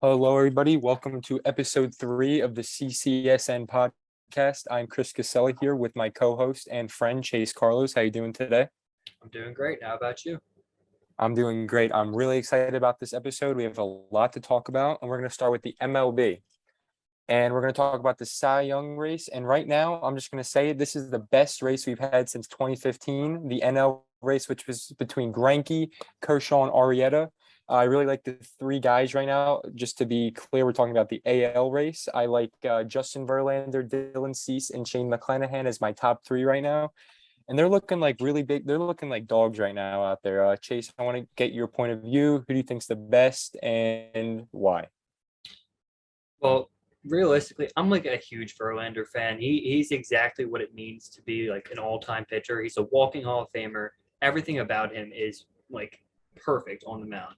Hello, everybody. Welcome to episode 3 of the CCSN podcast. I'm Chris Casella here with my co-host and friend Chase Carlos. How you doing today? I'm doing great. How about you? I'm doing great. I'm really excited about this episode. We have a lot to talk about, and we're going to start with the MLB. And we're going to talk about the Cy Young race. And right now, I'm just going to say this is the best race we've had since 2015, the NL race, which was between Greinke, Kershaw, and Arrieta. I really like the three guys right now. Just to be clear, we're talking about the AL race. I like Justin Verlander, Dylan Cease, and Shane McClanahan as my top three right now. And they're looking like really big. They're looking like dogs right now out there. Chase, I want to get your point of view. Who do you think's the best and why? Well, realistically, I'm like a huge Verlander fan. He's exactly what it means to be like an all-time pitcher. He's a walking Hall of Famer. Everything about him is like perfect on the mound.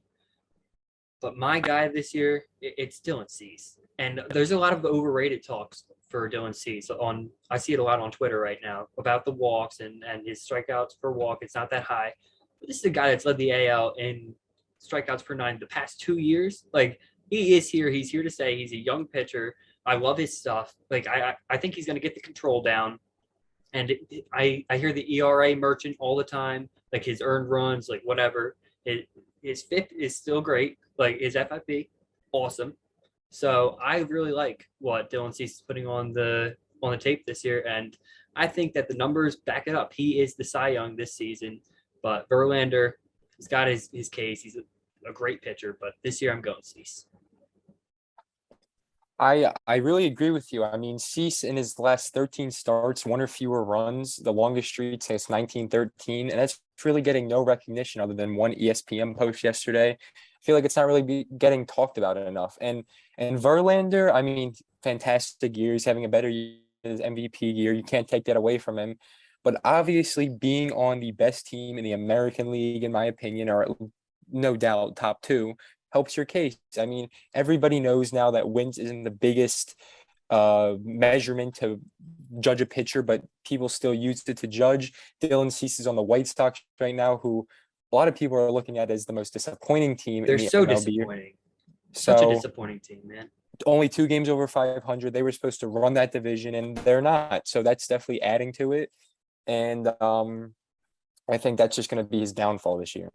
But my guy this year, it's Dylan Cease. And there's a lot of overrated talks for Dylan Cease on. I see it a lot on Twitter right now about the walks and his strikeouts per walk. It's not that high. But this is a guy that's led the AL in strikeouts per nine the past 2 years. Like he is here. He's here to stay. He's a young pitcher. I love his stuff. Like I think he's going to get the control down. And I hear the ERA merchant all the time. Like his earned runs, like whatever. His FIP is still great. Like his FIP, awesome. So I really like what Dylan Cease is putting on the tape this year, and I think that the numbers back it up. He is the Cy Young this season, but Verlander, he's got his case. He's a great pitcher, but this year I'm going Cease. I really agree with you. I mean, Cease in his last 13 starts, one or fewer runs, the longest streak since 1913, and that's really getting no recognition other than one ESPN post yesterday. I feel like it's not really getting talked about enough. And Verlander, I mean, fantastic year. He's having a better year, his MVP year. You can't take that away from him. But obviously, being on the best team in the American League, in my opinion, are no doubt top two, helps your case. I mean, everybody knows now that wins isn't the biggest measurement to judge a pitcher, but people still use it to judge. Dylan Cease is on the White Sox right now, who a lot of people are looking at as the most disappointing team in They're the so MLB. disappointing. Such a So disappointing team, man. only 2 games over 500. They were supposed to run that division, and they're not. So that's definitely adding to it. And I think that's just going to be his downfall this year.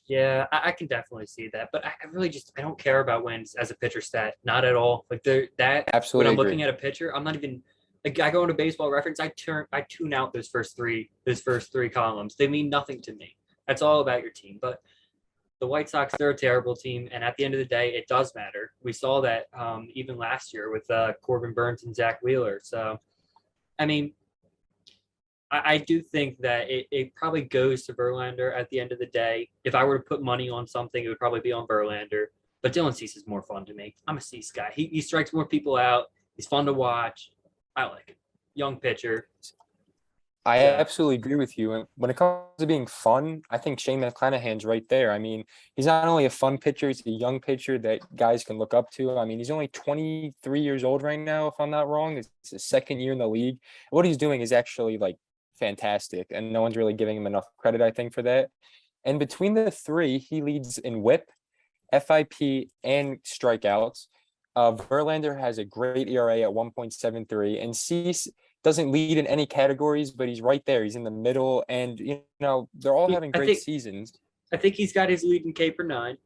Yeah, I can definitely see that, but I really just I don't care about wins as a pitcher stat, not at all. Like that when Absolutely I'm agree. looking at a pitcher, I'm not even like I go into Baseball Reference, I tune out those first three columns. They mean nothing to me. That's all about your team. But the White Sox, they're a terrible team, and at the end of the day, it does matter. We saw that even last year with Corbin Burns and Zach Wheeler. So, I mean, I do think that it probably goes to Verlander at the end of the day. If I were to put money on something, it would probably be on Verlander. But Dylan Cease is more fun to me. I'm a Cease guy. He strikes more people out. He's fun to watch. I like it. Young pitcher. I So absolutely agree with you. And when it comes to being fun, I think Shane McClanahan's right there. I mean, he's not only a fun pitcher, he's a young pitcher that guys can look up to. I mean, he's only 23 years old right now, if I'm not wrong. It's his second year in the league. What he's doing is actually like fantastic, and no one's really giving him enough credit, I think, for that. And between the three, he leads in WHIP, FIP, and strikeouts. Verlander has a great ERA at 1.73, and Cease doesn't lead in any categories, but he's right there. He's in the middle, and they're all having I great think seasons. I think he's got his lead in K per nine.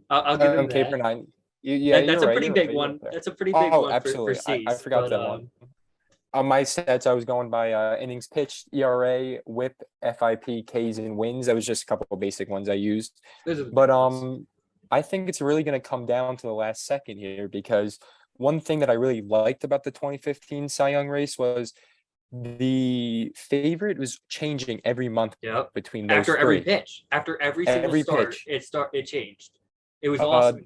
I'll give him K per that. nine. Yeah, That's you're a right. pretty You're big right. You're one. right there. That's a pretty big Oh, one for absolutely. I Cease. forgot But that one. On my stats, I was going by innings pitched, ERA, WHIP, FIP, Ks, and wins. That was just a couple of basic ones I used. those are the But big ones. I think it's really going to come down to the last second here, because one thing that I really liked about the 2015 Cy Young race was the favorite was changing every month Yep. between those After every three. pitch, after every single Every start, pitch. it changed. It was Uh, awesome.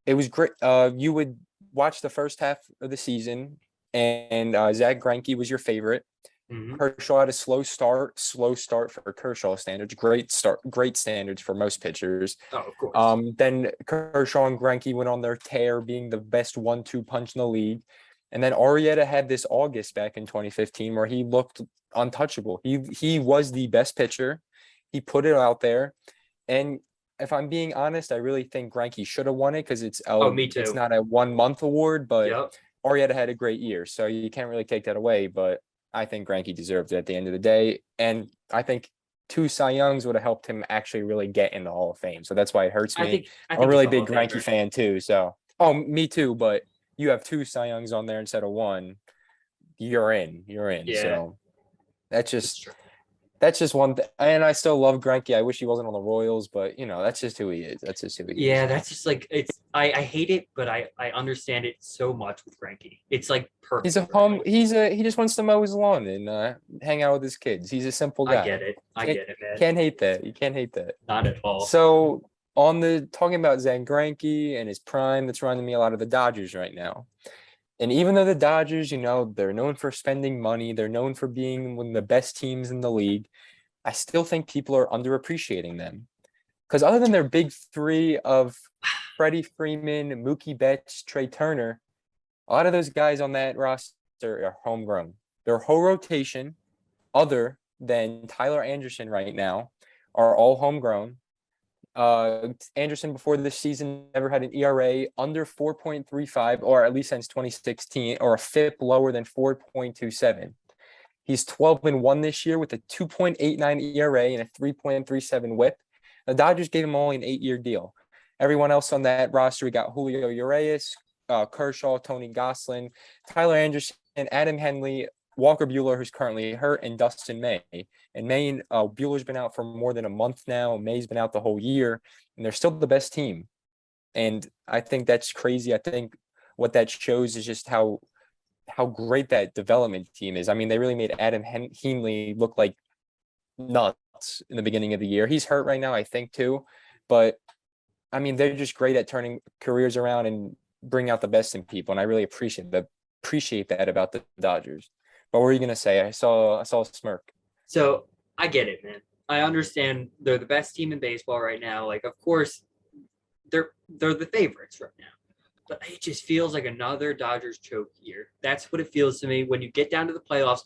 it was great. You would watch the first half of the season, and Zach Greinke was your favorite. Hmm. Kershaw had a slow start for Kershaw standards. Great standards for most pitchers. Oh, of course. Then Kershaw and Greinke went on their tear, being the best 1-2 punch in the league. And then Arrieta had this August back in 2015 where he looked untouchable. He was the best pitcher. He put it out there, and if I'm being honest, I really think Greinke should have won it because Oh, me it's too. not a 1 month award, but Yep. Arrieta had a great year, so you can't really take that away. But I think Greinke deserved it at the end of the day, and I think two Cy Youngs would have helped him actually really get in the Hall of Fame. So that's why it hurts I me. think I I'm a think he's really a Hall big of Greinke Famer. fan too. So, oh, me too. But you have two Cy Youngs on there instead of one. You're in. You're in. Yeah, So that's it's just true. that's just one thing. And I still love Greinke. I wish he wasn't on the Royals, but that's just who he is. That's just who he is. Yeah, So that's just like it's. I hate it, but I understand it so much with Frankie. It's like he's perfect a for him. home. He just wants to mow his lawn and hang out with his kids. He's a simple I guy. get it. I Can't get it, man. can't hate that. You can't hate that. Not at all. So on the talking about Zach Greinke and his prime, that's reminding me a lot of the Dodgers right now. And even though the Dodgers, they're known for spending money, they're known for being one of the best teams in the league. I still think people are underappreciating them. Because other than their big three of Freddie Freeman, Mookie Betts, Trey Turner, a lot of those guys on that roster are homegrown. Their whole rotation, other than Tyler Anderson right now, are all homegrown. Anderson before this season never had an ERA under 4.35, or at least since 2016, or a FIP lower than 4.27. He's 12-1 this year with a 2.89 ERA and a 3.37 WHIP. The Dodgers gave him only an 8-year deal. Everyone else on that roster, we got Julio Urias, Kershaw, Tony Gosselin, Tyler Anderson, Adam Henley, Walker Buehler, who's currently hurt, and Dustin May. And Buehler's been out for more than a month now. May's been out the whole year, and they're still the best team. And I think that's crazy. I think what that shows is just how great that development team is. I mean, they really made Adam Henley look like nuts in the beginning of the year. He's hurt right now, I think, too. But I mean, they're just great at turning careers around and bring out the best in people. And I really appreciate that about the Dodgers. But what were you gonna say? I saw a smirk. So I get it, man. I understand they're the best team in baseball right now. Like, of course, they're the favorites right now. But it just feels like another Dodgers choke year. That's what it feels to me when you get down to the playoffs.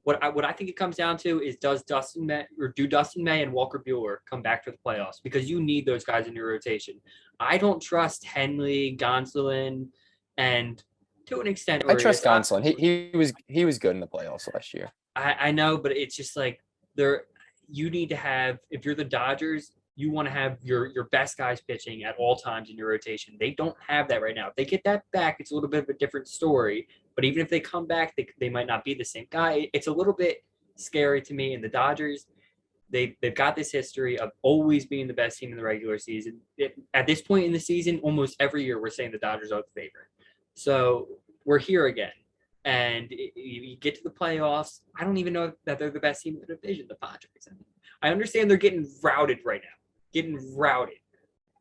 What I think it comes down to is do Dustin May and Walker Buehler come back to the playoffs, because you need those guys in your rotation. I don't trust Henley, Gonsolin, and to an extent, I trust Gonsolin. He was good in the playoffs last year. I know, but it's just like you need to have, if you're the Dodgers, you want to have your best guys pitching at all times in your rotation. They don't have that right now. If they get that back, it's a little bit of a different story. But even if they come back, they might not be the same guy. It's a little bit scary to me. And the Dodgers, they've got this history of always being the best team in the regular season. At this point in the season, almost every year we're saying the Dodgers are the favorite. So we're here again. And you get to the playoffs. I don't even know that they're the best team in the division, the Padres. I understand they're getting routed right now.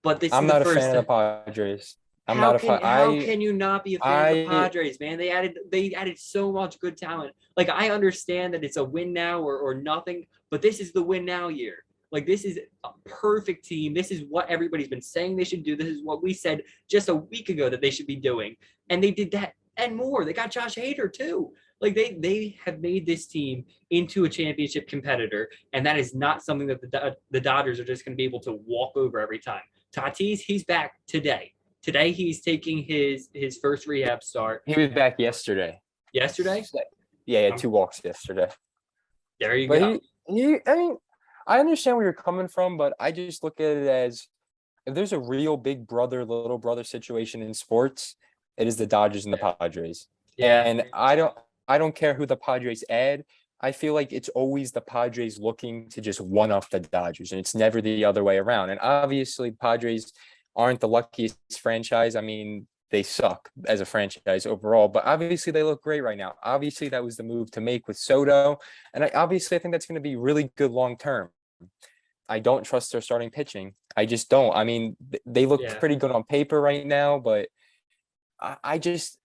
But this I'm is the not a first fan time. of the Padres. I'm How not a can fan. how can you not be a fan of the I Padres, man? They added so much good talent. Like, I understand that it's a win now or nothing, but this is the win now year. Like, this is a perfect team. This is what everybody's been saying they should do. This is what we said just a week ago that they should be doing. And they did that and more. They got Josh Hader too. Like, they have made this team into a championship competitor, and that is not something that the Dodgers are just going to be able to walk over every time. Tatis, he's back today. Today he's taking his first rehab start. He was back yesterday. Yesterday? Yeah, he had 2 walks yesterday. There you But go. I mean, I understand where you're coming from, but I just look at it as, if there's a real big brother, little brother situation in sports, it is the Dodgers and the Padres. Yeah. And I don't care who the Padres add. I feel like it's always the Padres looking to just one up the Dodgers, and it's never the other way around. And obviously, Padres aren't the luckiest franchise. I mean, they suck as a franchise overall, but obviously they look great right now. Obviously, that was the move to make with Soto, and I think that's going to be really good long term. I don't trust their starting pitching. I just don't. I mean, they look pretty good on paper right now, but I just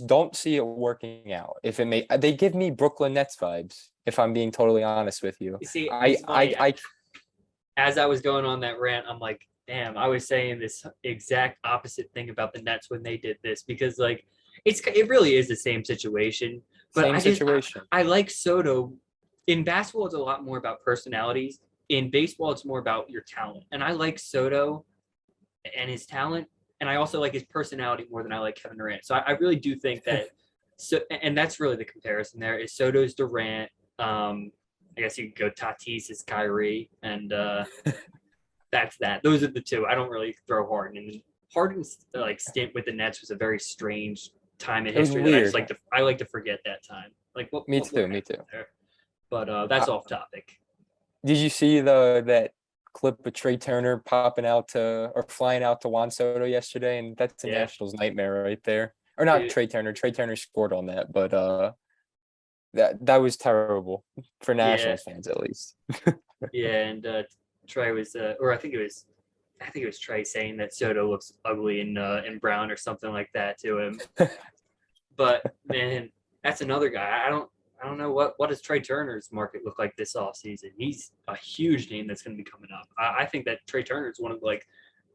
don't see it working out. If it may, they give me Brooklyn Nets vibes, if I'm being totally honest with you. You see, it's funny. I As I was going on that rant, I'm like, damn, I was saying this exact opposite thing about the Nets when they did this, because like it really is the same situation. But same situation. I like Soto. In basketball, it's a lot more about personalities. in baseball, it's more about your talent. And I like Soto and his talent, and I also like his personality more than I like Kevin Durant. So I really do think that. So, and that's really the comparison. There is Soto's Durant. I guess you could go Tatis is Kyrie, and that's that. Those are the two. I don't really throw Harden. And Harden's like stint with the Nets was a very strange time in It was history that weird. I like to forget that time. Like Me what too. Me happened too. there? But that's off topic. Did you see that clip of Trey Turner popping out to or flying out to Juan Soto yesterday? And that's a Yeah, Nationals nightmare right there. Or not dude. Trey Turner. Trey Turner scored on that, but that was terrible for Yeah, Nationals fans at least. yeah. And Trey was, or I think it was Trey saying that Soto looks ugly in brown or something like that to him. But man, that's another guy. I don't know what does Trey Turner's market look like this offseason. He's a huge name that's going to be coming up. I think that Trey Turner is one of like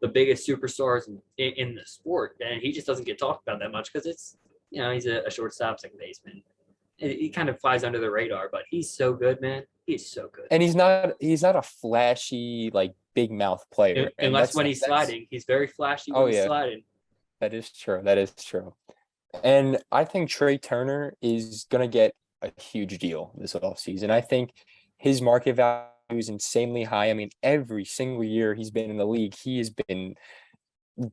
the biggest superstars in the sport, and he just doesn't get talked about that much because it's he's a shortstop, second baseman. He kind of flies under the radar, but he's so good, man. He's so good. And he's not a flashy like big mouth player. And Unless that's when he's that's sliding, he's very flashy oh when he's yeah, sliding. that is true. That is true. And I think Trey Turner is gonna get a huge deal this offseason. I think his market value is insanely high. I mean, every single year he's been in the league, he has been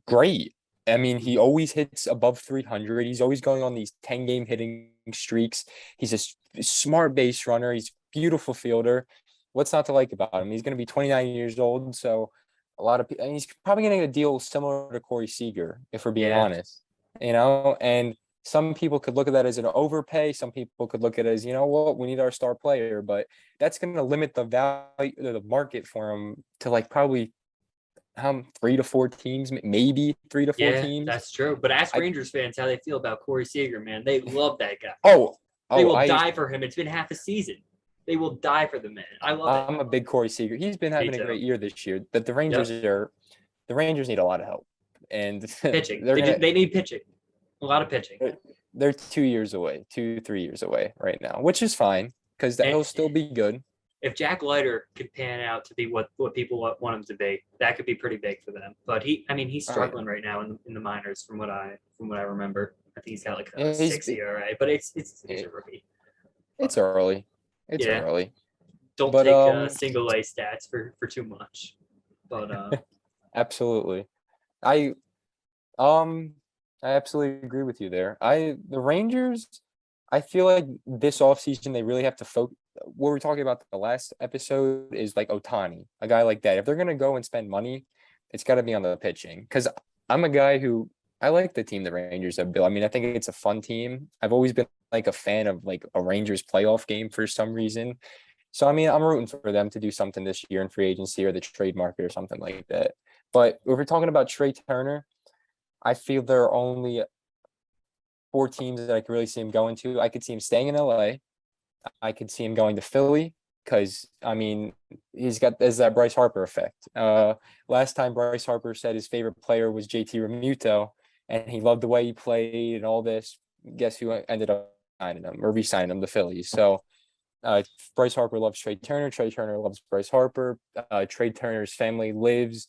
great. I mean, he always hits above 300. He's always going on these 10-game hitting streaks. He's a smart base runner. He's a beautiful fielder. What's not to like about him? He's going to be 29 years old, so a lot of people. And he's probably going to get a deal similar to Corey Seager, if we're being Yeah, honest. And some people could look at that as an overpay. Some people could look at it as, you know what, we need our star player, but that's going to limit the value, the market for him to like probably 3 to 4 teams, maybe 3 to 4 yeah, teams. that's true. But ask I Rangers fans how they feel about Corey Seager, man. They love that guy. oh They oh will I die for him. It's been half a season. They will die for the man. I love it. I'm a big Corey Seager. He's been Me having a too. great year this year. But Yep. the Rangers need a lot of help, and Pitching. they're gonna They need pitching. A lot of pitching. they're 2 years away, 2 3 years away right now, which is fine because And he'll still be good. if Jack Leiter could pan out to be what people want him to be, that could be pretty big for them. But he's Oh yeah, struggling right now in the minors from what I remember. I think he's got like a yeah, 6 ERA, but he's a rookie. it's early, it's Yeah, early, don't but take single A stats for too much. But absolutely. I Um, I absolutely agree with you there. The Rangers, I feel like this offseason they really have to focus. What we're talking about the last episode is like Otani, a guy like that. If they're gonna go and spend money, it's got to be on the pitching. Because I'm a guy who I like the team the Rangers have built. I mean, I think it's a fun team. I've always been like a fan of like a Rangers playoff game for some reason. So I mean, I'm rooting for them to do something this year in free agency or the trade market or something like that. But if we're talking about Trey Turner, I feel there are only 4 teams that I could really see him going to. I could see him staying in LA. I could see him going to Philly because I mean there's that Bryce Harper effect. Last time Bryce Harper said his favorite player was JT Realmuto, and he loved the way he played and all this. Guess who ended up signing him or re-signing him to Philly? So Bryce Harper loves Trey Turner. Trey Turner loves Bryce Harper. Trey Turner's family lives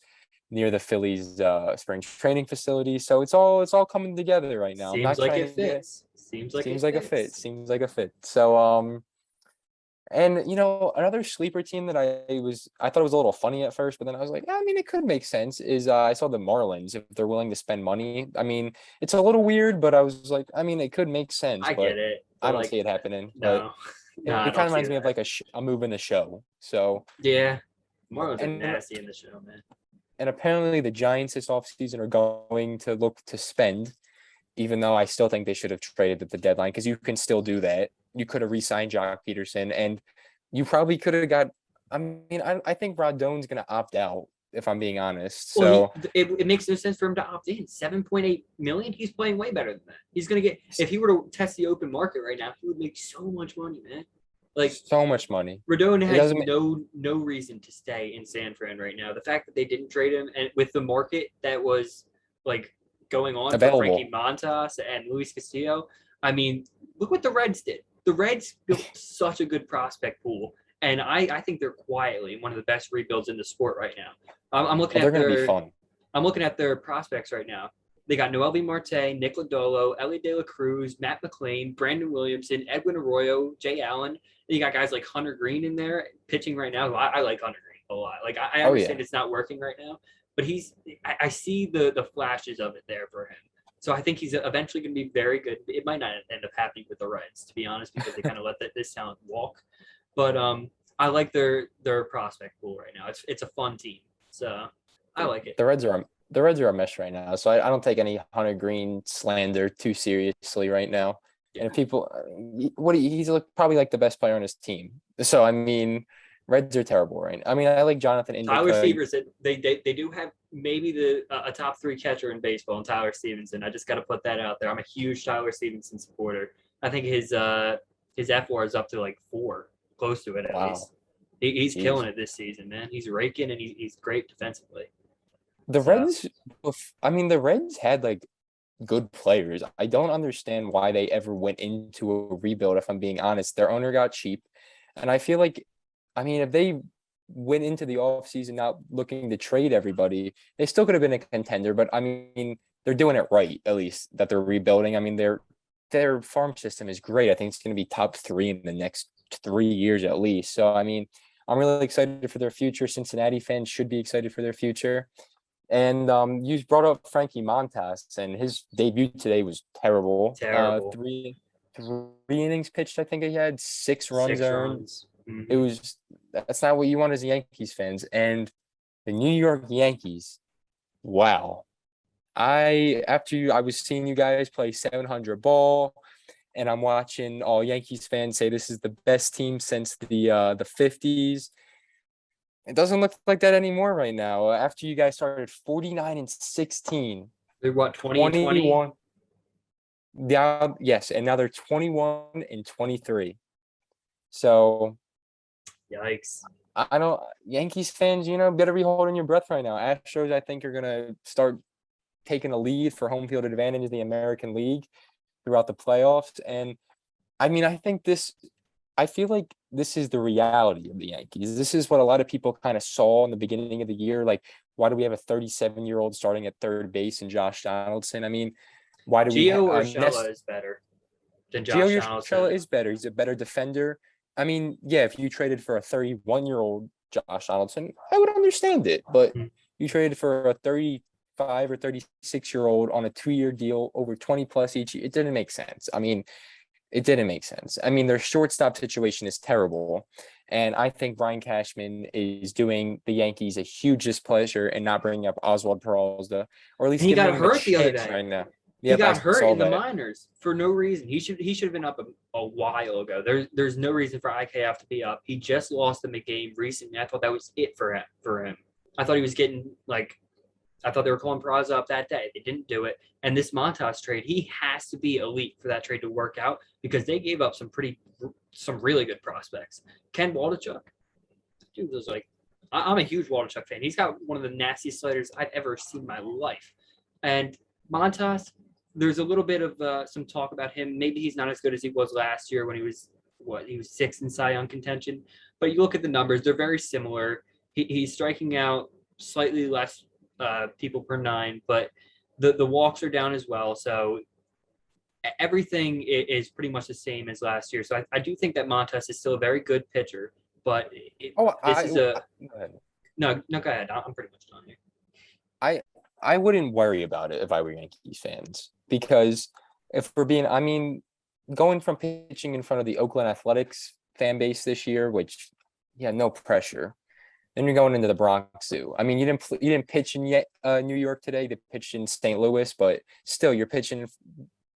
near the Phillies spring training facility. So it's all coming together right now. I'm seems not like trying it to get fits. Seems like seems it like a fit. fits. Seems like a fit. So and another sleeper team that I thought it was a little funny at first, but then I was like, I mean, it could make sense. Is I saw the Marlins if they're willing to spend money. I mean, it's a little weird, but I was like, I mean, it could make sense, I get but it, I but don't like see it happening. But no, no, it I kind don't of see reminds me of that. like a move in the show. So Yeah, Marlins are and nasty in the show, man. and apparently the Giants this offseason are going to look to spend, even though I still think they should have traded at the deadline because you can still do that. You could have re-signed Jock Peterson, and you probably could have got. I mean, I think Rodon's going to opt out if I'm being honest. Well, So it makes no sense for him to opt in. 7.8 million. He's playing way better than that. He's gonna get if he were to test the open market right now, he would make so much money, man. Like so much money. Rodon It has doesn't make no reason to stay in San Fran right now. The fact that they didn't trade him and with the market that was like going on for Frankie available. Montas and Luis Castillo, I mean, look what the Reds did. The Reds built such a good prospect pool, And I think they're quietly one of the best rebuilds in the sport right now. I'm looking Oh, they're at going to be fun. I'm looking at their prospects right now. They got Noelvi Marte, Nick Lodolo, Ellie De La Cruz, Matt McLean, Brandon Williamson, Edwin Arroyo, Jay Allen. And you got guys like Hunter Green in there pitching right now. I like Hunter Green a lot. Like I Oh, yeah. understand it's not working right now, but I see the flashes of it there for him. So I think he's eventually going to be very good. It might not end up happening with the Reds, to be honest, because they kind of let this talent walk. But I like their prospect pool right now. It's a fun team, so I like it. The Reds are a mess right now, so I don't take any Hunter Green slander too seriously right now. Yeah. And if people, he's probably like the best player on his team. So I mean, Reds are terrible right now. I mean, I like Jonathan Tyler Indica. Stevenson, they do have maybe a top 3 catcher in baseball, and Tyler Stevenson. I just got to put that out there. I'm a huge Tyler Stevenson supporter. I think his FWAR is up to like 4, close to it at Wow. least. He's Jeez. killing it this season, man. He's raking and he's great defensively. The Reds, I mean, the Reds had like good players. I don't understand why they ever went into a rebuild, if I'm being honest. Their owner got cheap. And I feel like, I mean, if they went into the offseason not looking to trade everybody, they still could have been a contender. But I mean, they're doing it right, at least that they're rebuilding. I mean, their farm system is great. I think it's going to be top 3 in the next 3 years at least. So, I mean, I'm really excited for their future. Cincinnati fans should be excited for their future. And you brought up Frankie Montas, and his debut today was terrible. Terrible. Three innings pitched. I think he had 6 runs earned. Mm-hmm. That's not what you want as Yankees fans. And the New York Yankees, wow. I was seeing you guys play 700 ball, and I'm watching all Yankees fans say this is the best team since the 50s. It doesn't look like that anymore right now. After you guys started 49-16, They're what, 21? Yeah, yes, and now they're 21-23. So Yikes. I don't Yankees fans, better be holding your breath right now. Astros, I think, are gonna start taking a lead for home field advantage in the American League throughout the playoffs. And I mean, I feel like this is the reality of the Yankees. This is what a lot of people kind of saw in the beginning of the year. Like, why do we have a 37-year-old starting at third base and Josh Donaldson? I mean, why do we have Gio Urshela is better than Josh Gio Donaldson. Urshela is better. He's a better defender. I mean, yeah, if you traded for a 31-year-old Josh Donaldson, I would understand it. But you traded for a 35 or 36-year-old on a 2-year deal over 20 plus each year. It didn't make sense. I mean, it didn't make sense. I mean, their shortstop situation is terrible. And I think Brian Cashman is doing the Yankees a huge displeasure and not bringing up Oswald Peralta, or at least he got him hurt the other chance day. right now. He got hurt in the minors for no reason. He should have been up a while ago. There's no reason for IKF to be up. He just lost them a game recently. I thought that was it for him. I thought he was getting I thought they were calling Peraza up that day. They didn't do it. And this Montas trade, he has to be elite for that trade to work out because they gave up some really good prospects. Ken Waldichuk, dude, was I'm a huge Waldichuk fan. He's got one of the nastiest sliders I've ever seen in my life. And Montas, there's a little bit of some talk about him. Maybe he's not as good as he was last year when he was 6th in Cy Young contention. But you look at the numbers; they're very similar. He's striking out slightly less people per 9, but the walks are down as well. So everything is pretty much the same as last year. So I do think that Montas is still a very good pitcher. But go ahead. No, go ahead. I'm pretty much done here. I wouldn't worry about it if I were Yankees fans, because going from pitching in front of the Oakland Athletics fan base this year, which, yeah, no pressure. Then you're going into the Bronx Zoo. I mean, you didn't pitch in New York today. They pitched in St. Louis, but still, you're pitching.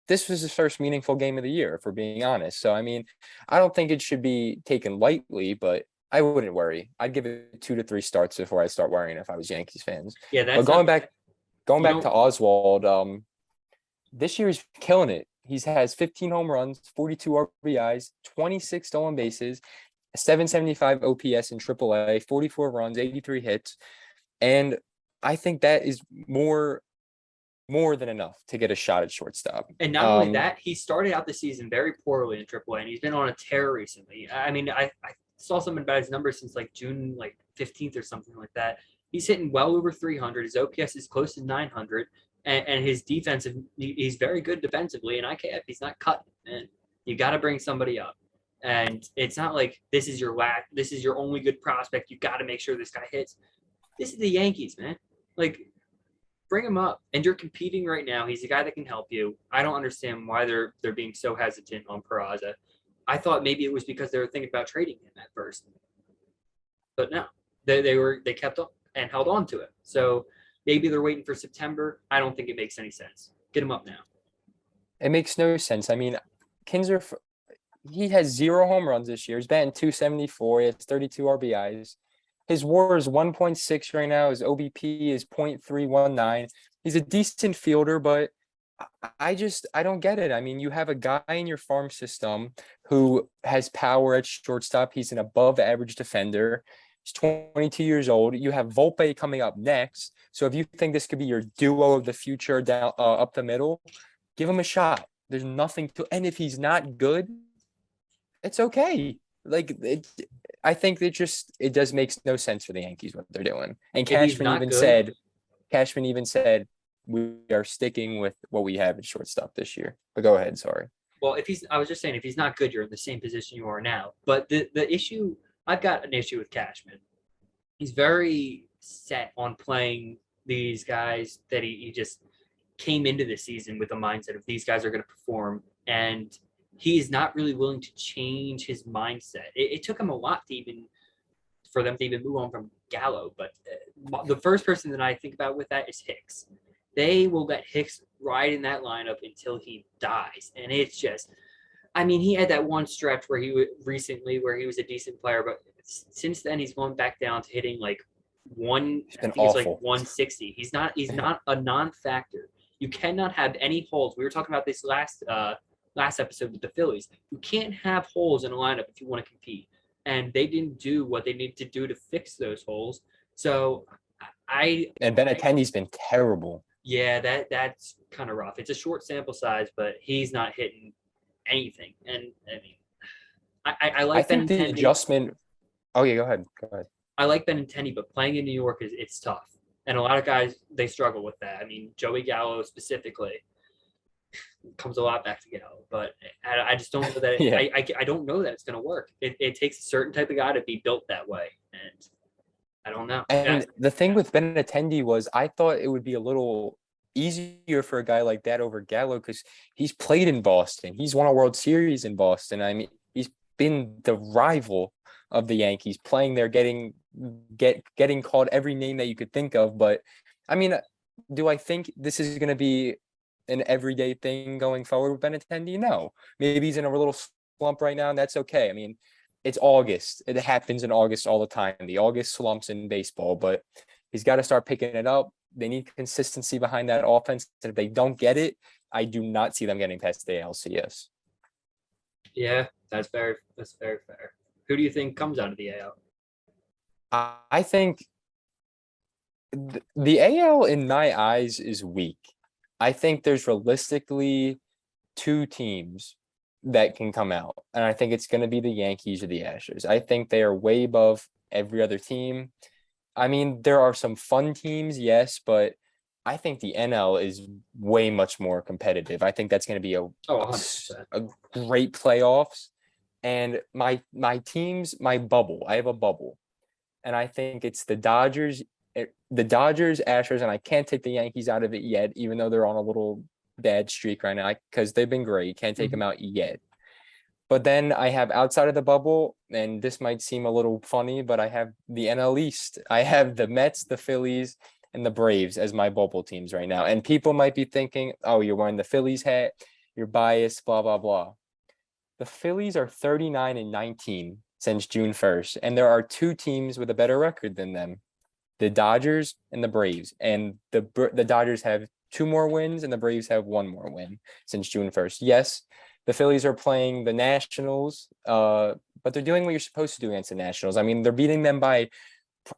This was the first meaningful game of the year, if we're being honest. So, I mean, I don't think it should be taken lightly, but I wouldn't worry. I'd give it 2 to 3 starts before I start worrying if I was Yankees fans. Yeah, but going back to Oswald, this year he's killing it. He has 15 home runs, 42 RBIs, 26 stolen bases, 775 OPS in AAA, 44 runs, 83 hits. And I think that is more than enough to get a shot at shortstop. And not only that, he started out the season very poorly in AAA, and he's been on a tear recently. I mean, saw something about his numbers since like June 15th or something like that. He's hitting well over 300. His OPS is close to 900, and his defensive, he's very good defensively. And IKF, he's not cutting, man. You got to bring somebody up. And it's not like this is your only good prospect. You got to make sure this guy hits. This is the Yankees, man. Like, bring him up. And you're competing right now. He's a guy that can help you. I don't understand why they're being so hesitant on Peraza. I thought maybe it was because they were thinking about trading him at first, but no, they kept up and held on to it. So maybe they're waiting for September. I don't think it makes any sense. Get him up now. It makes no sense. I mean, Kinzer, he has 0 home runs this year. He's batting 274. He has 32 RBIs. His WAR is 1.6 right now. His OBP is 0.319. He's a decent fielder, but I don't get it. I mean, you have a guy in your farm system who has power at shortstop. He's an above average defender. He's 22 years old. You have Volpe coming up next. So if you think this could be your duo of the future down up the middle, give him a shot. There's nothing to, and if he's not good, it's okay. Like I think it does makes no sense for the Yankees what they're doing. And Cashman even said we are sticking with what we have at shortstop this year. But go ahead, sorry. Well, I was just saying, if he's not good, you're in the same position you are now. But the issue, I've got an issue with Cashman. He's very set on playing these guys that he just came into the season with a mindset of these guys are going to perform, and he is not really willing to change his mindset. It took him a lot for them to even move on from Gallo. But the first person that I think about with that is Hicks. They will let Hicks ride in that lineup until he dies. And it's just, I mean, he had that one stretch where he was a decent player, but since then he's gone back down to hitting like it's like 160. He's not a non-factor. You cannot have any holes. We were talking about this last episode with the Phillies. You can't have holes in a lineup if you want to compete. And they didn't do what they needed to do to fix those holes. So Benintendi's been terrible. Yeah, that's kind of rough. It's a short sample size, but he's not hitting anything. And I mean, I like think the adjustment. Oh yeah, go ahead. I like Benintendi, but playing in New York it's tough, and a lot of guys they struggle with that. I mean, Joey Gallo specifically comes a lot back to Gallo, but I just don't know that. Yeah. I don't know that it's going to work. It takes a certain type of guy to be built that way, and I don't know. And the thing with Benintendi was I thought it would be a little easier for a guy like that over Gallo because he's played in Boston. He's won a World Series in Boston. I mean, he's been the rival of the Yankees, playing there, getting called every name that you could think of. But I mean, do I think this is going to be an everyday thing going forward with Benintendi? No. Maybe he's in a little slump right now, and that's okay. I mean, it's August. It happens in August all the time. The August slumps in baseball, but he's got to start picking it up. They need consistency behind that offense. And if they don't get it, I do not see them getting past the ALCS. Yeah, that's very fair. Who do you think comes out of the AL? I think the AL in my eyes is weak. I think there's realistically 2 teams that can come out, and I think it's going to be the Yankees or the Astros. I think they are way above every other team. I mean, there are some fun teams, yes, but I think the NL is way much more competitive. I think that's going to be a great playoffs. And my teams, my bubble, I have a bubble, and I think it's the Dodgers, Astros, and I can't take the Yankees out of it yet, even though they're on a little bad streak right now because they've been great. Can't take them out yet. But then I have outside of the bubble, and this might seem a little funny, but I have the NL East. I have the Mets, the Phillies, and the Braves as my bubble teams right now. And people might be thinking, oh, you're wearing the Phillies hat, you're biased, blah, blah, blah. The Phillies are 39-19 since June 1st, and there are 2 teams with a better record than them, the Dodgers and the Braves. And the Dodgers have 2 more wins, and the Braves have 1 more win since June 1st. Yes, the Phillies are playing the Nationals, but they're doing what you're supposed to do against the Nationals. I mean, they're beating them by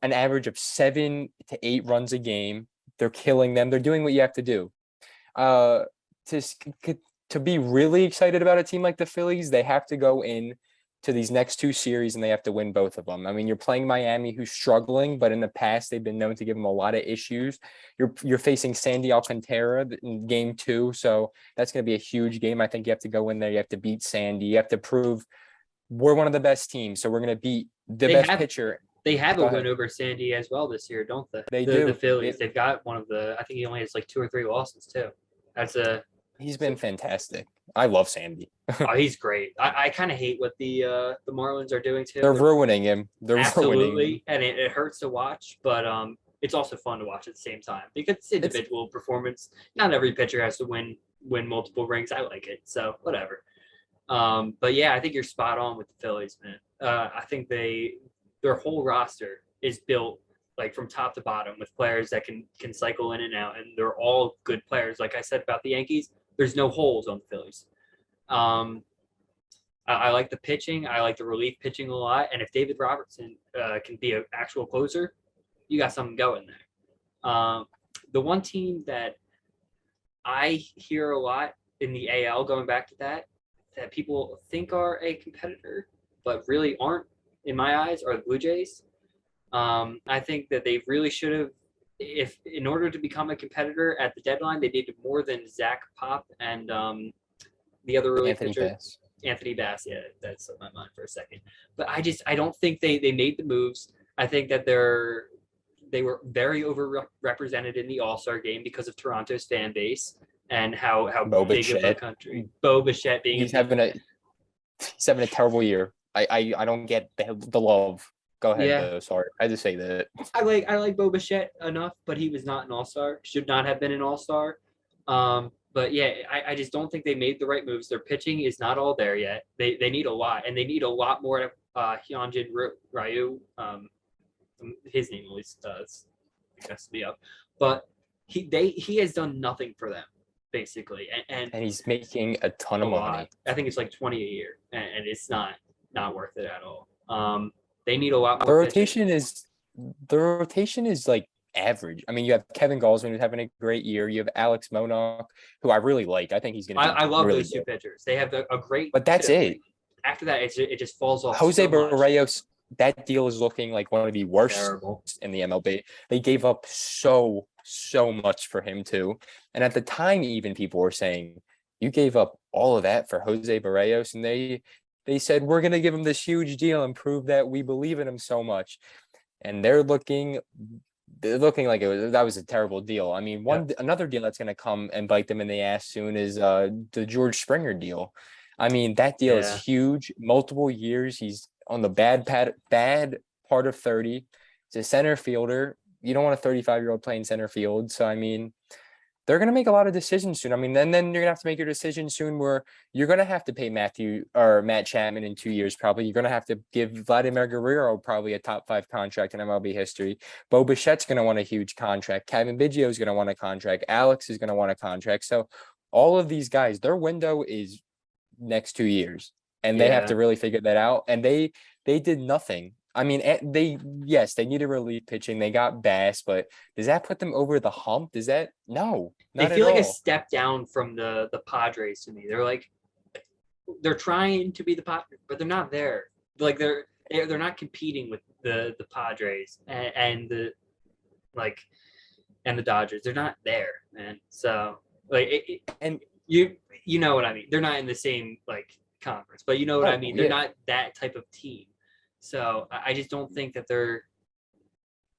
an average of 7 to 8 runs a game. They're killing them. They're doing what you have to do. To be really excited about a team like the Phillies, they have to go in to these next two series and they have to win both of them. I mean, you're playing Miami, who's struggling, but in the past they've been known to give them a lot of issues. You're facing Sandy Alcantara in game 2, so that's going to be a huge game. I think you have to go in there. You have to beat Sandy. You have to prove we're one of the best teams, so we're going to beat the best pitcher. They have Go a ahead. win over Sandy as well this year, don't they? They The do. Phillies. They've got one of the. I think he only has like 2 or 3 losses too. He's been fantastic. I love Sandy. Oh, he's great. I kind of hate what the Marlins are doing too. They're ruining him. They're ruining him. And it hurts to watch, but it's also fun to watch at the same time because it's individual performance. Not every pitcher has to win multiple rings. I like it, so whatever. But yeah, I think you're spot on with the Phillies, man. I think their whole roster is built like from top to bottom with players that can cycle in and out, and they're all good players. Like I said about the Yankees, there's no holes on the Phillies. I like the pitching. I like the relief pitching a lot. And if David Robertson can be an actual closer, you got something going there. The one team that I hear a lot in the AL, going back to that people think are a competitor, but really aren't, in my eyes, are the Blue Jays. I think that they really should have, if in order to become a competitor at the deadline, they needed more than Zach Pop and the other relief pitcher. Anthony Bass, yeah, that slipped my mind for a second. But I don't think they made the moves. I think that they were very overrepresented in the All-Star game because of Toronto's fan base and how big of a country. Bo Bichette being he's having a terrible year. I don't get the love. Go ahead, though. Sorry, I had to say that. I like Bo Bichette enough, but he was not an All-Star. Should not have been an All-Star. But yeah, I just don't think they made the right moves. Their pitching is not all there yet. They need a lot, and they need a lot more of Hyunjin Ryu. His name always does. It has to be up. But he has done nothing for them, basically. And he's making a ton of money. I think it's like 20 a year, and it's not worth it at all. They need a lot more. The rotation is like average. I mean, you have Kevin Gausman who's having a great year. You have Alex Monarch, who I really like. I think he's going to. I love really those two pitchers. They have a great. But that's it. After that, it just falls off. Jose Barrios, that deal is looking like one of the worst in the MLB. They gave up so much for him too, and at the time, even people were saying, "You gave up all of that for Jose Barrios," and they said, "We're going to give him this huge deal and prove that we believe in him so much," and they're looking like that was a terrible deal. I mean, another deal that's going to come and bite them in the ass soon is the George Springer deal. I mean, that deal is huge. Multiple years. He's on the bad part of 30. He's a center fielder. You don't want a 35-year-old playing center field. So, I mean, they're going to make a lot of decisions soon. I mean, then you're going to have to make your decision soon where you're going to have to pay Matt Chapman in 2 years, probably. You're going to have to give Vladimir Guerrero probably a top 5 contract in MLB history. Bo Bichette's going to want a huge contract. Kevin Biggio is going to want a contract. Alex is going to want a contract. So all of these guys, their window is next 2 years, and they have to really figure that out. And they did nothing. I mean, they need a relief pitching. They got Bass, but does that put them over the hump? Does that? No, they feel like a step down from the Padres to me. They're trying to be the Padres, but they're not there. Like they're not competing with the Padres and the Dodgers. They're not there, man. So you know what I mean. They're not in the same conference, but you know what I mean. They're not that type of team. So I just don't think that they're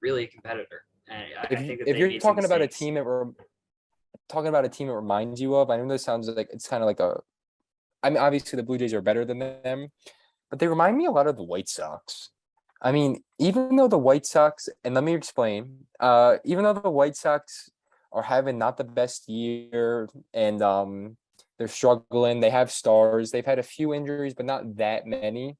really a competitor. And I think that if you're talking about a team that reminds you of, I know this sounds like it's kind of like I mean, obviously the Blue Jays are better than them, but they remind me a lot of the White Sox. I mean, even though the White Sox, and let me explain, even though the White Sox are having not the best year and they're struggling, they have stars, they've had a few injuries, but not that many.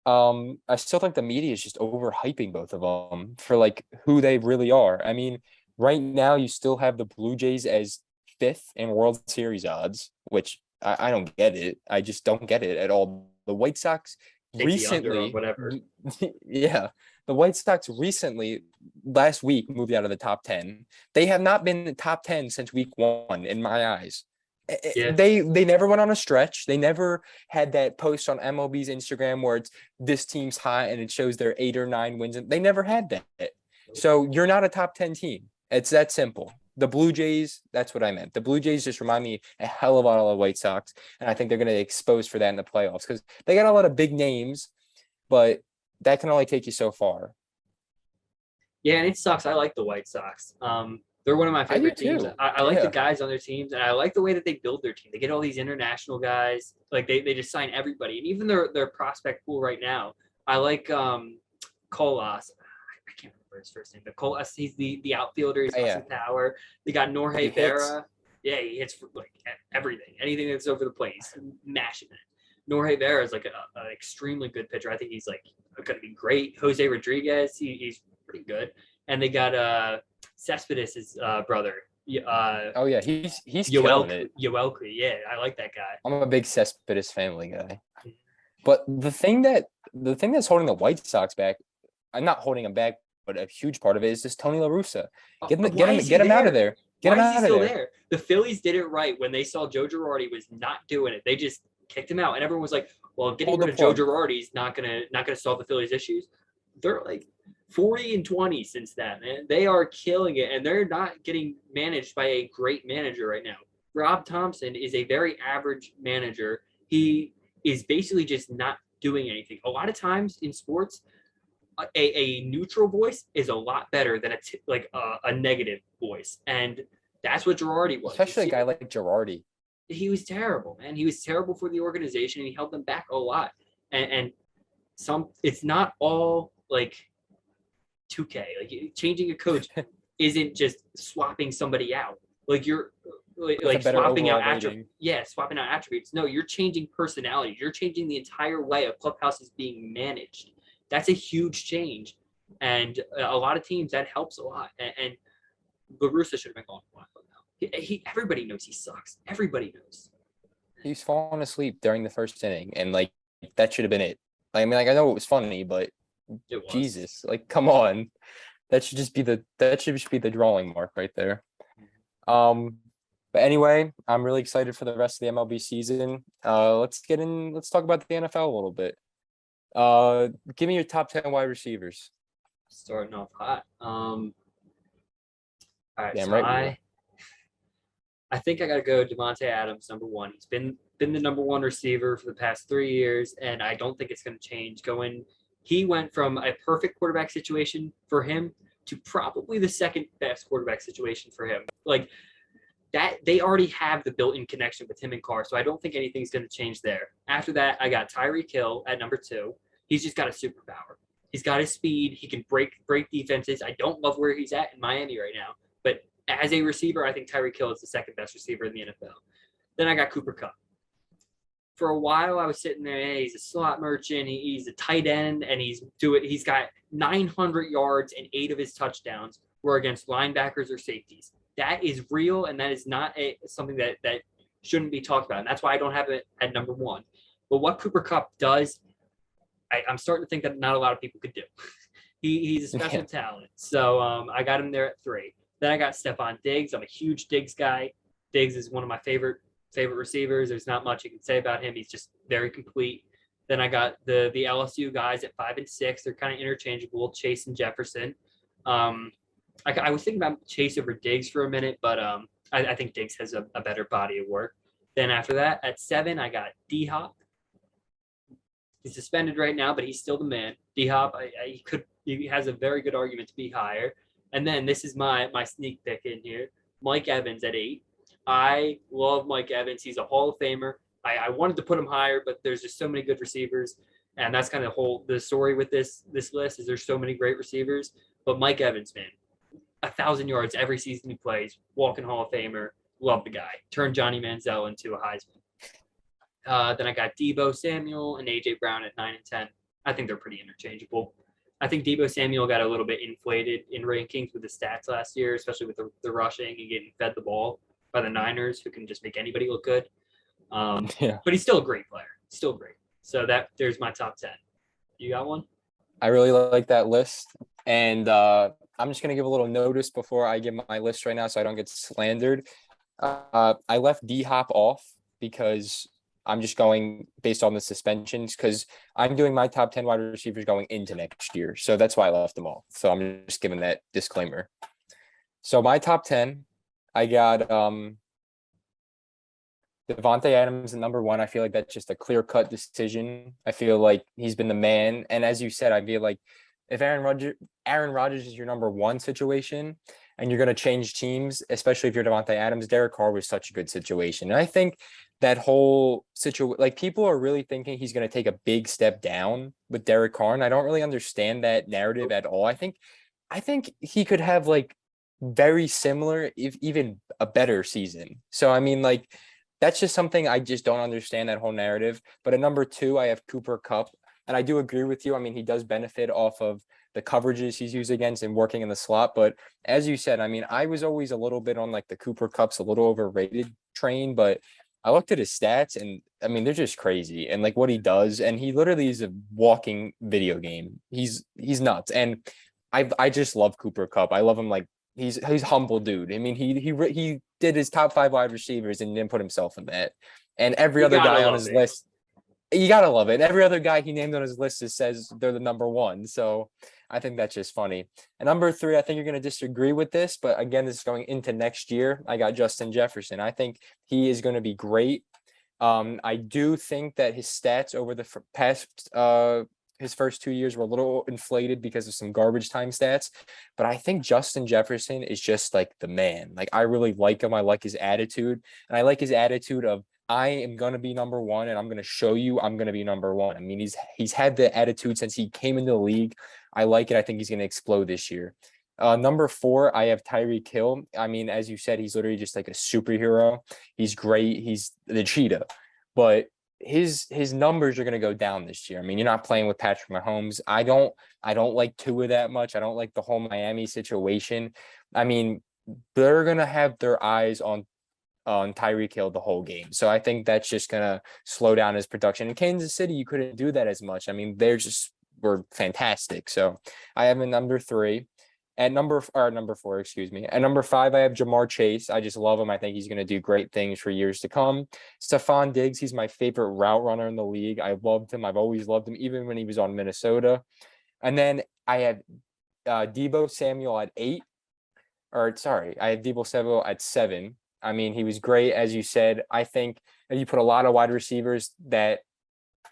I still think the media is just overhyping both of them for who they really are. I mean, right now you still have the Blue Jays as 5th in World Series odds, which I don't get it. I just don't get it at all. The White Sox recently, the White Sox recently last week moved out of the top 10. They have not been in the top 10 since week 1 in my eyes. Yeah. They never went on a stretch. They never had that post on MLB's Instagram where it's this team's hot and it shows their 8 or 9 wins. They never had that. So you're not a top 10 team. It's that simple. The Blue Jays, that's what I meant. The Blue Jays just remind me a hell of a lot of the White Sox. And I think they're going to be exposed for that in the playoffs because they got a lot of big names, but that can only take you so far. Yeah, and it sucks. I like the White Sox. They're one of my I do favorite teams. too. I like the Yeah. guys on their teams, and I like the way that they build their team. They get all these international guys. Like they just sign everybody, and even their prospect pool right now. I like Colas. I can't remember his first name, but Colas. He's the outfielder. He's got Yeah. some power. They got He Norge hits. Vera. Yeah, he hits for like everything, anything that's over the plate. He's mashing it. Norge Vera is like an extremely good pitcher. I think he's like going to be great. Jose Rodriguez, he's pretty good. And they got Cespedes' brother, Oh yeah, he's killing it. Yoelki. Yeah, I like that guy. I'm a big Cespedes family guy. But the thing that's holding the White Sox back, I'm not holding them back, but a huge part of it is just Tony La Russa. Get him out of there. Get him Why is he out of still there. there? The Phillies did it right when they saw Joe Girardi was not doing it. They just kicked him out, and everyone was like, "Well, getting Hold the rid of Joe plug. Girardi is not gonna solve the Phillies' issues." They're like 40-20 since that, man. They are killing it, and they're not getting managed by a great manager right now. Rob Thompson is a very average manager. He is basically just not doing anything. A lot of times in sports, a neutral voice is a lot better than a negative voice, and that's what Girardi was. Especially a guy like Girardi. He was terrible, man. He was terrible for the organization, and he held them back a lot. And it's not all like 2K. Like changing a coach isn't just swapping somebody out. Like you're like swapping out attributes. Yeah, swapping out attributes. No, you're changing personalities. You're changing the entire way a clubhouse is being managed. That's a huge change, and a lot of teams that helps a lot. And La Russa should have been gone a while now. Everybody knows he sucks. Everybody knows. He's falling asleep during the first inning, and like that should have been it. I mean, like I know it was funny, but Jesus, like come on, that should just be the drawing mark right there. But anyway, I'm really excited for the rest of the MLB season. Let's talk about the NFL a little bit. Give me your top 10 wide receivers. Starting off hot. All right, Damn so right. I think I got to go Devontae Adams, number one. He's been the number one receiver for the past 3 years, and I don't think it's going to change. He went from a perfect quarterback situation for him to probably the second best quarterback situation for him. Like that, they already have the built-in connection with him and Carr, so I don't think anything's going to change there. After that, I got Tyreek Hill at number 2. He's just got a superpower. He's got his speed. He can break defenses. I don't love where he's at in Miami right now, but as a receiver, I think Tyreek Hill is the second best receiver in the NFL. Then I got Cooper Kupp. For a while, I was sitting there. Hey, he's a slot merchant. He's a tight end, and he's got 900 yards, and 8 of his touchdowns were against linebackers or safeties. That is real, and that is not something that shouldn't be talked about. And that's why I don't have it at number 1. But what Cooper Kupp does, I'm starting to think that not a lot of people could do. He's a special talent. So I got him there at 3. Then I got Stephon Diggs. I'm a huge Diggs guy. Diggs is one of my favorite receivers. There's not much you can say about him. He's just very complete. Then I got the LSU guys at 5 and 6. They're kind of interchangeable, Chase and Jefferson. I was thinking about Chase over Diggs for a minute, but I think Diggs has a better body of work. Then after that, at 7, I got D-Hop. He's suspended right now, but he's still the man. D-Hop, he has a very good argument to be higher. And then this is my sneak pick in here. Mike Evans at 8. I love Mike Evans. He's a Hall of Famer. I wanted to put him higher, but there's just so many good receivers. And that's kind of the story with this list is there's so many great receivers. But Mike Evans, man, 1,000 yards every season he plays. Walking Hall of Famer. Love the guy. Turned Johnny Manziel into a Heisman. Then I got Deebo Samuel and A.J. Brown at 9 and 10. I think they're pretty interchangeable. I think Deebo Samuel got a little bit inflated in rankings with the stats last year, especially with the rushing and getting fed the ball by the Niners, who can just make anybody look good. But he's still a great player. Still great. So there's my top 10. You got one? I really like that list. And I'm just going to give a little notice before I give my list right now so I don't get slandered. I left D Hop off because I'm just going based on the suspensions because I'm doing my top 10 wide receivers going into next year. So that's why I left them off. So I'm just giving that disclaimer. So my top 10, I got Devontae Adams at number one. I feel like that's just a clear-cut decision. I feel like he's been the man. And as you said, I feel like if Aaron Rodgers is your number one situation and you're going to change teams, especially if you're Devontae Adams, Derek Carr was such a good situation. And I think that whole situation, like people are really thinking he's going to take a big step down with Derek Carr. And I don't really understand that narrative at all. I think he could have like very similar, if even a better season. So I mean, like that's just something I just don't understand that whole narrative. But at number two, I have Cooper Kupp. And I do agree with you. I mean, he does benefit off of the coverages he's used against and working in the slot. But as you said, I mean, I was always a little bit on like the Cooper Kupp's a little overrated train, but I looked at his stats and I mean, they're just crazy. And like what he does, and he literally is a walking video game. He's nuts. And I just love Cooper Kupp. I love him like he's humble dude. I mean, he did his top five wide receivers and didn't put himself in that. And every You other gotta guy on love his it. list, you gotta love it. Every other guy he named on his list says they're the number one. So I think that's just funny. And number three, I think you're gonna disagree with this, but again, this is going into next year. I got Justin Jefferson. I think he is going to be great. I do think that his stats over the past his first 2 years were a little inflated because of some garbage time stats, but I think Justin Jefferson is just like the man. Like I really like him. I like his attitude, and I like his attitude of I am gonna be number one, and I'm gonna show you I'm gonna be number one. I mean, he's had the attitude since he came into the league. I like it. I think he's gonna explode this year. Number four, I have Tyreek Hill. I mean, as you said, he's literally just like a superhero. He's great. He's the cheetah, but his numbers are going to go down this year. I mean, you're not playing with Patrick Mahomes. I don't like Tua that much. I don't like the whole Miami situation. I mean, they're going to have their eyes on Tyreek Hill the whole game. So I think that's just going to slow down his production. In Kansas City, you couldn't do that as much. I mean, they're just were fantastic. So I have a number three. At number four, excuse me. At number five, I have Jamar Chase. I just love him. I think he's going to do great things for years to come. Stephon Diggs, he's my favorite route runner in the league. I loved him. I've always loved him, even when he was on Minnesota. And then I have Debo Samuel at eight. Or sorry, I have Debo Samuel at seven. I mean, he was great, as you said. I think you put a lot of wide receivers that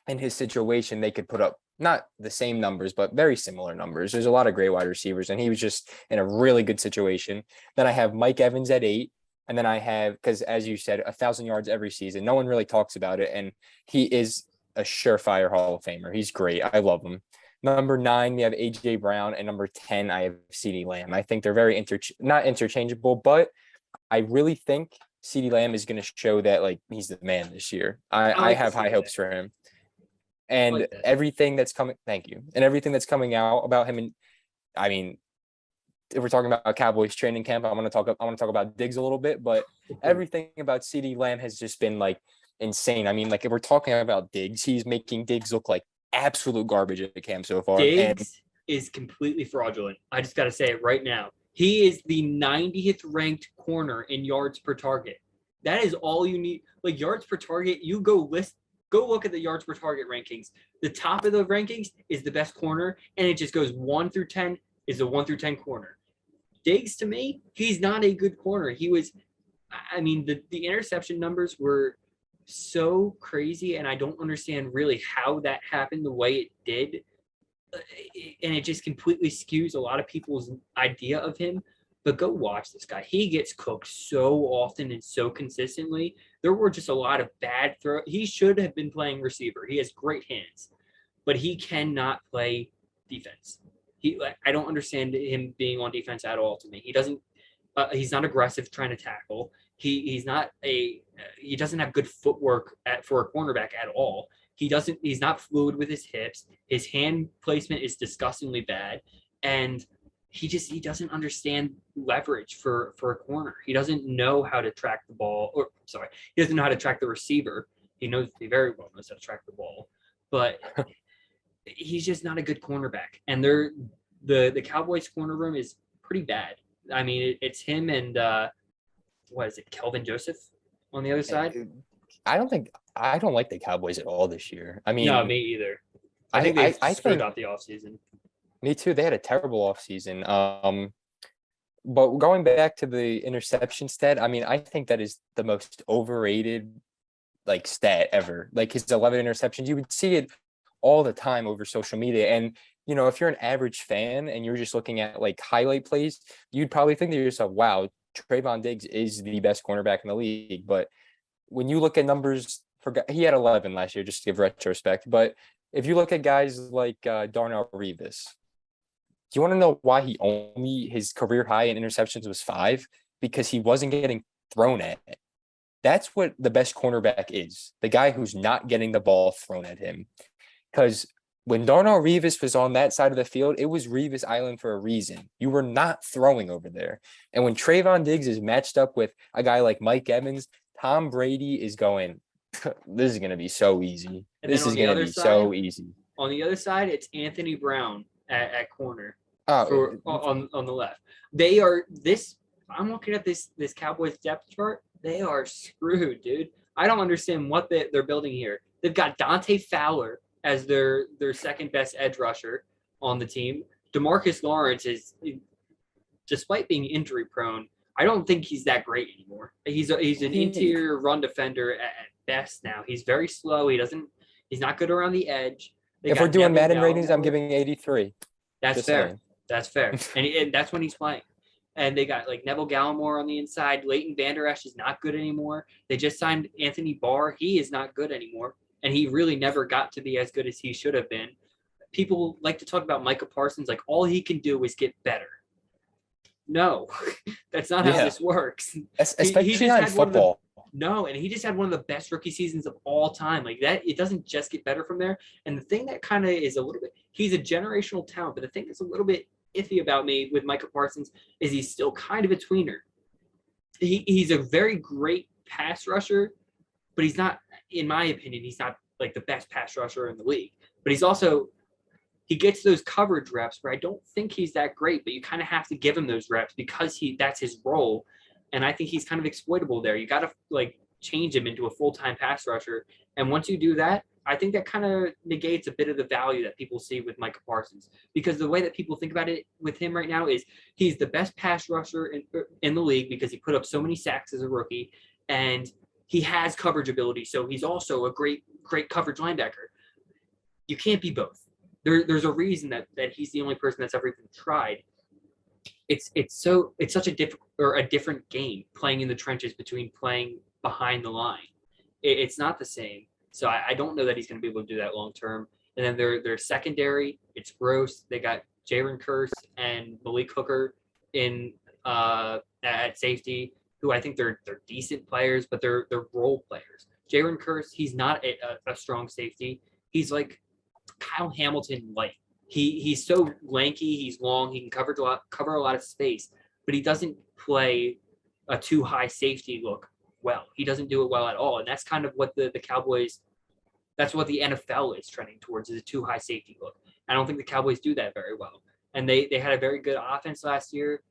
in his situation, they could put up not the same numbers, but very similar numbers. There's a lot of great wide receivers, and he was just in a really good situation. Then I have Mike Evans at eight. And then I have, because as you said, 1,000 yards every season. No one really talks about it. And he is a surefire Hall of Famer. He's great. I love him. Number nine, we have AJ Brown. And number 10, I have CeeDee Lamb. I think they're very not interchangeable, but I really think CeeDee Lamb is going to show that like he's the man this year. I I like to have see high that. hopes for him. I And like that. everything that's coming, thank you. And everything that's coming out about him. And I mean, if we're talking about Cowboys training camp, I want to talk about Diggs a little bit, but everything about CeeDee Lamb has just been like insane. I mean, like if we're talking about Diggs, he's making Diggs look like absolute garbage at the camp so far. And Diggs is completely fraudulent. I just got to say it right now. He is the 90th ranked corner in yards per target. That is all you need. Like yards per target, you go look at the yards per target rankings. The top of the rankings is the best corner, and it just goes 1 through 10 is the 1 through 10 corner. Diggs, to me, he's not a good corner. He was, I mean, the interception numbers were so crazy, and I don't understand really how that happened the way it did. And it just completely skews a lot of people's idea of him. But go watch this guy. He gets cooked so often and so consistently. There were just a lot of bad throws. He should have been playing receiver. He has great hands, but he cannot play defense. I don't understand him being on defense at all. To me, he doesn't. He's not aggressive trying to tackle. He's not a. He doesn't have good footwork for a cornerback at all. He's not fluid with his hips. His hand placement is disgustingly bad, and he doesn't understand leverage for a corner. He doesn't know how to track the ball, or sorry, he doesn't know how to track the receiver. He very well knows how to track the ball, but he's just not a good cornerback. And the Cowboys corner room is pretty bad. I mean, it's him and what is it, Kelvin Joseph on the other side? I don't like the Cowboys at all this year. I No, mean, me either. I think they've I screwed think up the offseason. me too. They had a terrible offseason. But going back to the interception stat, I mean, I think that is the most overrated like stat ever. Like his 11 interceptions, you would see it all the time over social media. And if you're an average fan and you're just looking at like highlight plays, you'd probably think to yourself, "Wow, Trayvon Diggs is the best cornerback in the league." But when you look at numbers, he had 11 last year, just to give retrospect. But if you look at guys like Darnell Revis, do you want to know why his career high in interceptions was 5? Because he wasn't getting thrown at. That's what the best cornerback is. The guy who's not getting the ball thrown at him. Because when Darnell Revis was on that side of the field, it was Revis Island for a reason. You were not throwing over there. And when Trayvon Diggs is matched up with a guy like Mike Evans, Tom Brady is going, this is going to be so easy. And then This on is the going to other be side, so easy. it's Anthony Brown at corner Oh, for on the left. They are this. I'm looking at this Cowboys depth chart. They are screwed, dude. I don't understand what they're building here. They've got Dante Fowler as their second best edge rusher on the team. DeMarcus Lawrence is, despite being injury prone, I don't think he's that great anymore. He's an interior run defender at best now. He's very slow. He's not good around the edge. If we're doing Madden ratings, I'm giving 83. That's Just fair. saying. That's fair. And that's when he's playing. And they got like Neville Gallimore on the inside. Leighton Vander Esch is not good anymore. They just signed Anthony Barr. He is not good anymore. And he really never got to be as good as he should have been. People like to talk about Micah Parsons. Like all he can do is get better. No, that's not how this works. Especially not in football. And he just had one of the best rookie seasons of all time. Like that, it doesn't just get better from there. And the thing that kind of is a little bit, he's a generational talent, but the thing that's a little bit iffy about me with Micah Parsons is he's still kind of a tweener. He's a very great pass rusher, but he's not, in my opinion, he's not like the best pass rusher in the league. But he gets those coverage reps where I don't think he's that great, but you kind of have to give him those reps because that's his role. And I think he's kind of exploitable there. You got to like change him into a full-time pass rusher. And once you do that, I think that kind of negates a bit of the value that people see with Micah Parsons, because the way that people think about it with him right now is he's the best pass rusher in the league because he put up so many sacks as a rookie, and he has coverage ability. So he's also a great coverage linebacker. You can't be both. There's a reason that he's the only person that's ever even tried. It's such a different game playing in the trenches between playing behind the line. It's not the same. So I don't know that he's going to be able to do that long term. And then their secondary, it's gross. They got Jalen Kearse and Malik Hooker in at safety, who I think they're decent players, but they're role players. Jalen Kearse, he's not a strong safety. He's like Kyle Hamilton light. He's so lanky, he's long, he can cover a lot of space, but he doesn't play a too high safety look well. He doesn't do it well at all. And that's kind of what the Cowboys, that's what the NFL is trending towards, is a too high safety look. I don't think the Cowboys do that very well. And they had a very good offense last year.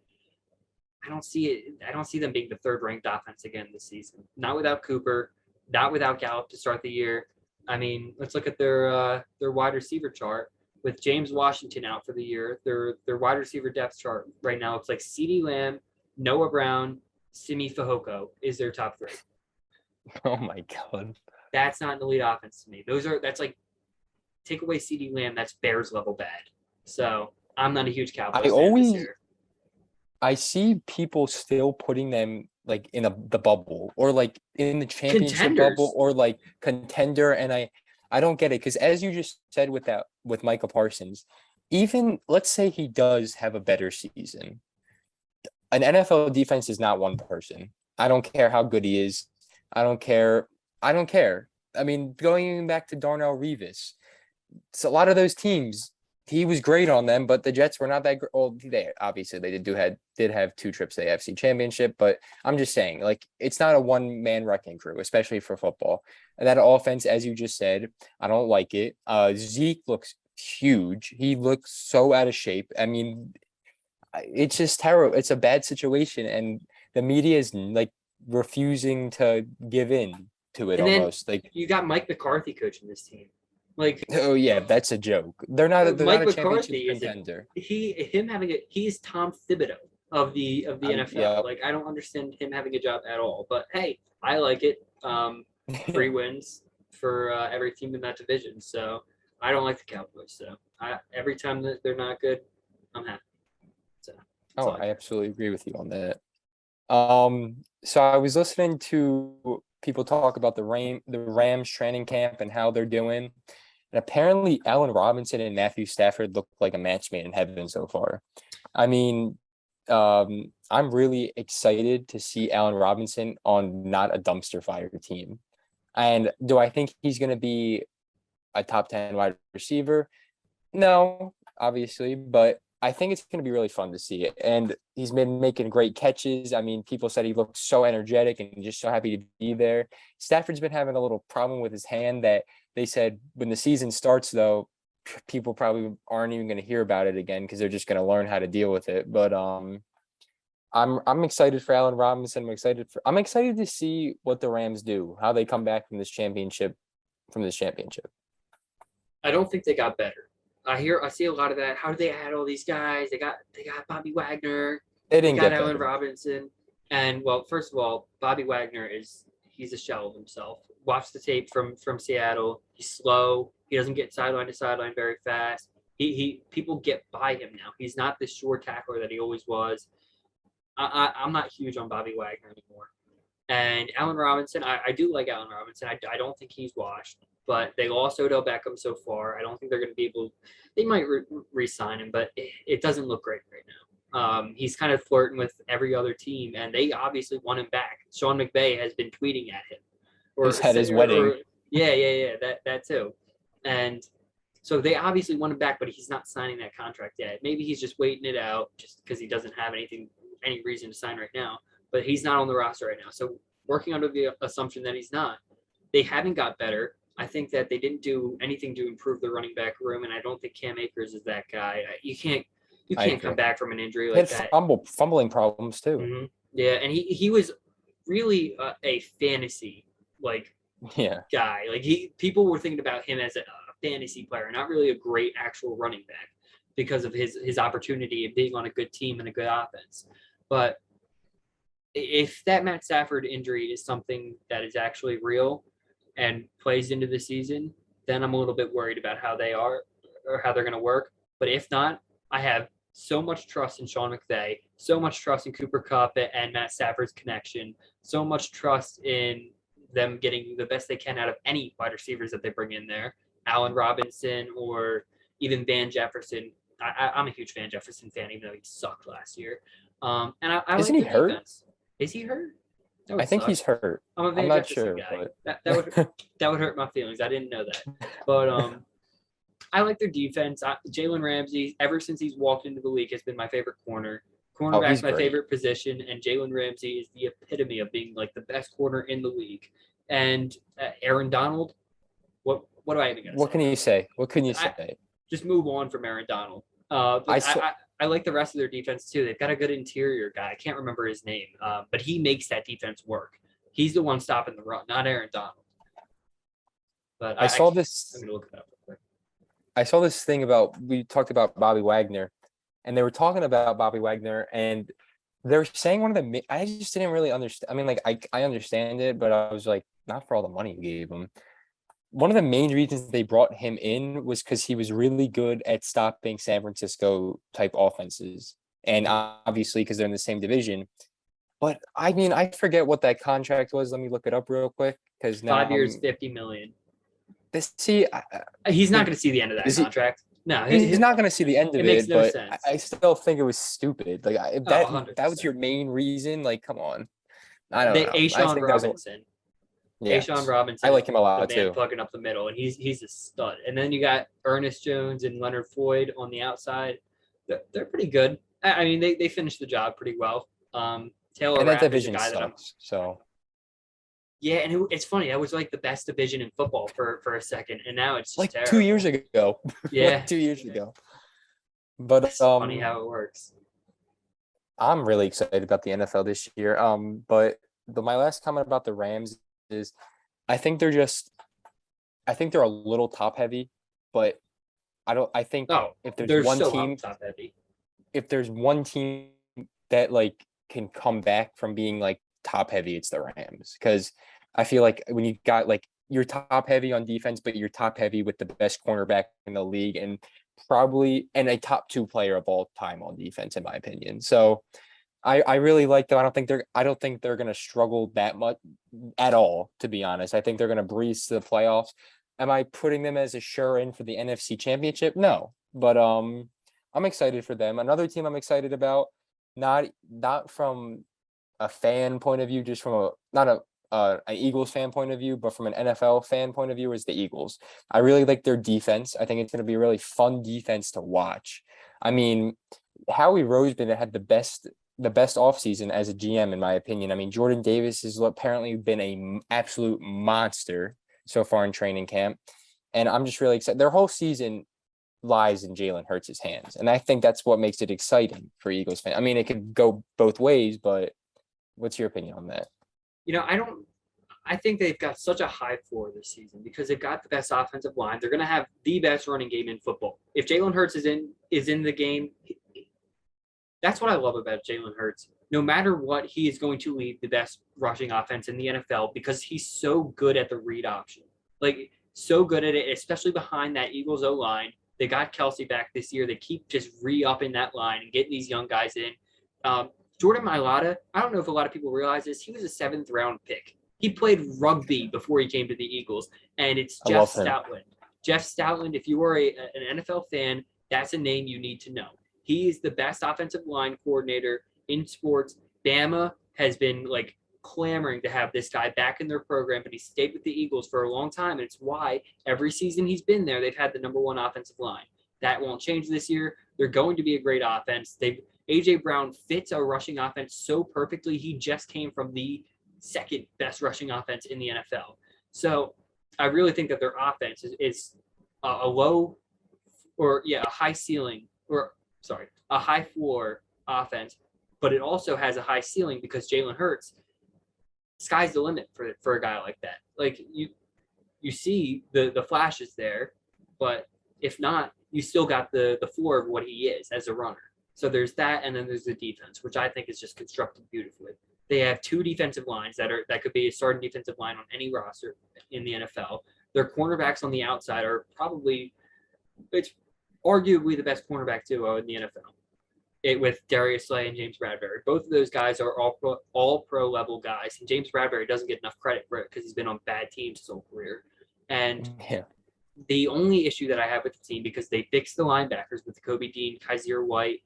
I don't see them being the third ranked offense again this season. Not without Cooper, not without Gallup to start the year. I mean, let's look at their wide receiver chart. With James Washington out for the year, their wide receiver depth chart right now, it's like CeeDee Lamb, Noah Brown, Simi Fehoko is their top 3. Oh my God. That's not an elite offense to me. That's like, take away CeeDee Lamb, that's Bears level bad. So I'm not a huge Cowboys fan this year. I see people still putting them like in the bubble or like in the championship bubble or like contender, and I don't get it, because as you just said with Micah Parsons, even let's say he does have a better season, an NFL defense is not one person. I don't care how good he is. I don't care. I mean, going back to Darnell Revis, it's a lot of those teams. He was great on them, but the Jets were not that great. Well, they did have 2 trips to the AFC Championship, but I'm just saying, like, it's not a one-man wrecking crew, especially for football. And that offense, as you just said, I don't like it. Zeke looks huge. He looks so out of shape. I mean, it's just terrible. It's a bad situation, and the media is like refusing to give in to it And then almost. Like, you got Mike McCarthy coaching this team. Like oh yeah, that's a joke. They're not Mike a championship McCarthy is contender. he's Tom Thibodeau of the NFL. Yeah. Like I don't understand him having a job at all. But hey, I like it. Free wins for every team in that division. So I don't like the Cowboys. So every time that they're not good, I'm happy. So Oh, I absolutely agree with you on that. So I was listening to people talk about the Rams training camp and how they're doing. And apparently Allen Robinson and Matthew Stafford look like a match made in heaven so far. I mean, I'm really excited to see Allen Robinson on not a dumpster fire team. And do I think he's going to be a top 10 wide receiver? No, obviously, but I think it's going to be really fun to see it. And he's been making great catches. I mean, people said he looked so energetic and just so happy to be there. Stafford's been having a little problem with his hand that they said when the season starts, though, people probably aren't even going to hear about it again because they're just going to learn how to deal with it. But I'm excited for Allen Robinson. I'm excited to see what the Rams do, how they come back from this championship. I don't think they got better. I see a lot of that. How did they add all these guys? They got Bobby Wagner. They They didn't got get Allen better. Robinson. And well, first of all, Bobby Wagner he's a shell of himself. Watch the tape from Seattle. He's slow. He doesn't get sideline to sideline very fast. He people get by him now. He's not the sure tackler that he always was. I'm not huge on Bobby Wagner anymore. And Allen Robinson, I do like Allen Robinson. I don't think he's washed, but they lost Odell Beckham so far. I don't think they're going to be able. They might re-sign him, but it doesn't look great right now. He's kind of flirting with every other team, and they obviously want him back. Sean McVay has been tweeting at him, He's had his wedding. Yeah, that too, and so they obviously want him back, but he's not signing that contract yet. Maybe he's just waiting it out, just because he doesn't have any reason to sign right now. But he's not on the roster right now, so working under the assumption that he's not, they haven't got better. I think that they didn't do anything to improve the running back room, and I don't think Cam Akers is that guy. You can't come back from an injury He like had that. fumbling problems too. Mm-hmm. Yeah, and he was really a fantasy guy. Like people were thinking about him as a fantasy player, not really a great actual running back because of his opportunity of being on a good team and a good offense. But if that Matt Stafford injury is something that is actually real and plays into the season, then I'm a little bit worried about how they are or how they're going to work. But if not, I have so much trust in Sean McVay, so much trust in Cooper Kupp and Matt Stafford's connection, so much trust in them getting the best they can out of any wide receivers that they bring in there, Allen Robinson or even Van Jefferson. I'm a huge Van Jefferson fan, even though he sucked last year. And I Isn't like he the hurt? defense. Is he hurt? I think he's hurt. I'm a Van not Jefferson sure, guy. but That would hurt my feelings. I didn't know that, but I like their defense. Jalen Ramsey, ever since he's walked into the league, has been my favorite corner. Cornerback's my favorite position, and Jalen Ramsey is the epitome of being like the best corner in the league. And Aaron Donald, what do I even got? What can you say? What can you say? Just move on from Aaron Donald. I like the rest of their defense too. They've got a good interior guy. I can't remember his name, but he makes that defense work. He's the one stopping the run, not Aaron Donald. But I saw this. I'm gonna look it up real quick. I saw this thing we talked about Bobby Wagner, and they were talking about Bobby Wagner, and they're saying one of the. I just didn't really understand. I mean, like I understand it, but I was like, not for all the money you gave him. One of the main reasons they brought him in was because he was really good at stopping San Francisco type offenses, and obviously because they're in the same division. But I mean, I forget what that contract was. Let me look it up real quick because now 5 years, $50 million. He's not going to see the end of that contract. No, he's not going to see the end of it. Makes no but sense. I still think it was stupid. Like if that was your main reason, like come on. I don't know. A'Shawn Robinson. Yeah, A'Shawn Robinson. I like him a lot too. Plugging up the middle, and he's a stud. And then you got Ernest Jones and Leonard Floyd on the outside. They're pretty good. I mean, they finished the job pretty well. Taylor Rapp is a guy sucks, so. Yeah, and it's funny. That was like the best division in football for a second, and now it's just like terrible. 2 years ago. Yeah, 2 years ago. But it's funny how it works. I'm really excited about the NFL this year. But my last comment about the Rams is I think they're just I think they're a little top heavy, but I think Oh, they're so top heavy. if there's one team that like can come back from being like top heavy, it's the Rams. Because I feel like when you got like you're top heavy on defense, but you're top heavy with the best cornerback in the league and probably and a top two player of all time on defense, in my opinion. So I really like them. I don't think they're gonna struggle that much at all, to be honest. I think they're gonna breeze to the playoffs. Am I putting them as a sure in for the NFC championship? No. But I'm excited for them. Another team I'm excited about, not from a fan point of view, just from a not a Eagles fan point of view, but from an NFL fan point of view, is the Eagles. I really like their defense. I think it's going to be a really fun defense to watch. I mean, Howie Roseman had the best offseason as a GM, in my opinion. I mean, Jordan Davis has apparently been a absolute monster so far in training camp, and I'm just really excited. Their whole season lies in Jalen Hurts' hands, and I think that's what makes it exciting for Eagles fans. I mean, it could go both ways, but what's your opinion on that? I don't. I think they've got such a high floor this season because they've got the best offensive line. They're going to have the best running game in football. If Jalen Hurts is in the game, that's what I love about Jalen Hurts. No matter what, he is going to lead the best rushing offense in the NFL because he's so good at the read option. Like, so good at it, especially behind that Eagles O line. They got Kelsey back this year. They keep just re-upping that line and getting these young guys in. Jordan Mailata, I don't know if a lot of people realize this. He was a 7th round pick. He played rugby before he came to the Eagles, and it's I Jeff love him. Stoutland. Jeff Stoutland, if you are an NFL fan, that's a name you need to know. He is the best offensive line coordinator in sports. Bama has been like clamoring to have this guy back in their program, but he stayed with the Eagles for a long time. And it's why every season he's been there, they've had the number one offensive line. That won't change this year. They're going to be a great offense. AJ Brown fits a rushing offense so perfectly. He just came from the second best rushing offense in the NFL. So I really think that their offense is a low or a high ceiling or a high floor offense, but it also has a high ceiling because Jalen Hurts, sky's the limit for a guy like that. Like you see the flashes there, but if not, you still got the floor of what he is as a runner. So there's that, and then there's the defense, which I think is just constructed beautifully. They have 2 defensive lines that could be a starting defensive line on any roster in the NFL. Their cornerbacks on the outside are it's arguably the best cornerback duo in the NFL. With Darius Slay and James Bradbury. Both of those guys are all pro level guys, and James Bradbury doesn't get enough credit for it because he's been on bad teams his whole career. And Yeah. the only issue that I have with the team, because they fixed the linebackers with Kobe Dean, Kaiser White,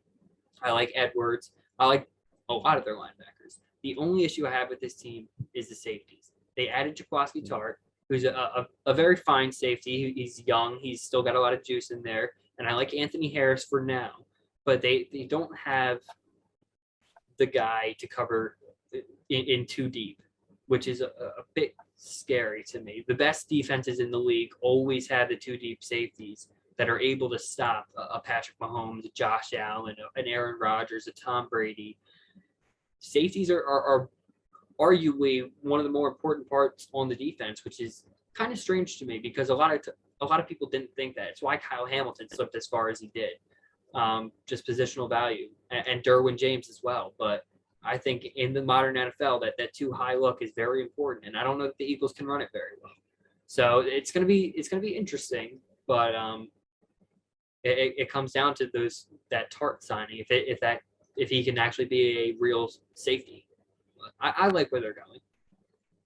I like Edwards, I like a lot of their linebackers. The only issue I have with this team is the safeties. They added Jaquaski Tart, who's a very fine safety. He's young. He's still got a lot of juice in there. And I like Anthony Harris for now. But they don't have the guy to cover in too deep, which is a bit scary to me. The best defenses in the league always have the 2 deep safeties that are able to stop a Patrick Mahomes, a Josh Allen, an Aaron Rodgers, a Tom Brady. Safeties are arguably one of the more important parts on the defense, which is kind of strange to me because a lot of people didn't think that. It's why Kyle Hamilton slipped as far as he did. Just positional value, and Derwin James as well. But I think in the modern NFL that too high look is very important, and I don't know if the Eagles can run it very well. So it's gonna be interesting, but it comes down to that Tart signing if he can actually be a real safety. I like where they're going.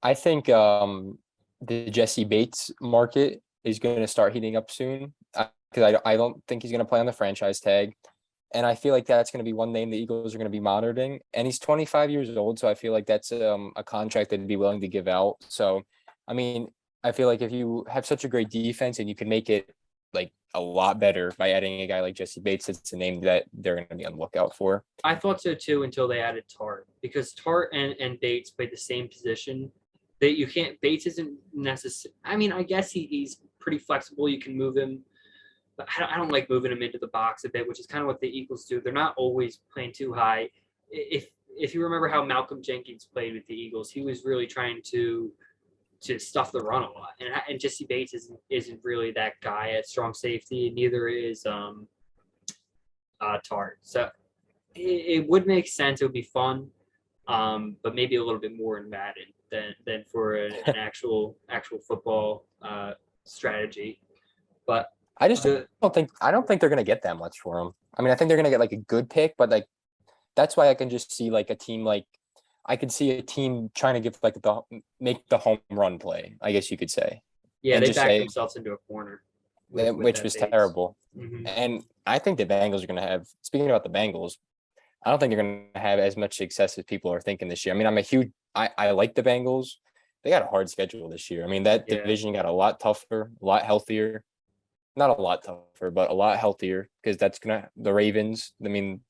I think the Jesse Bates market is going to start heating up soon because I don't think he's going to play on the franchise tag. And I feel like that's going to be one name the Eagles are going to be monitoring. And he's 25 years old, so I feel like that's a contract they'd be willing to give out. So, I mean, I feel like if you have such a great defense and you can make it like a lot better by adding a guy like Jesse Bates, it's a name that they're going to be on the lookout for. I thought so too until they added Tart, because Tart and Bates played the same position. That you can't. Bates isn't necessary. I mean, I guess he's pretty flexible. You can move him, but I don't like moving him into the box a bit, which is kind of what the Eagles do. They're not always playing too high. If if you remember how Malcolm Jenkins played with the Eagles, he was really trying to stuff the run a lot. And Jesse Bates isn't really that guy at strong safety. Neither is Tart. So it would make sense. It would be fun, but maybe a little bit more in Madden than for an actual football strategy. But I just don't think they're gonna get that much for him. I mean, I think they're gonna get like a good pick, but like that's why I can just see like a team like I could see a team trying to give like make the home run play, I guess you could say. yeah, And they just backed say themselves into a corner, which was terrible. Mm-hmm. And I think the Bengals are gonna have, speaking about the Bengals, I don't think they're gonna have as much success as people are thinking this year. I mean, I like the Bengals. They got a hard schedule this year. I mean, that division got a lot tougher, a lot healthier. Not a lot tougher, but a lot healthier because that's gonna the Ravens. I mean,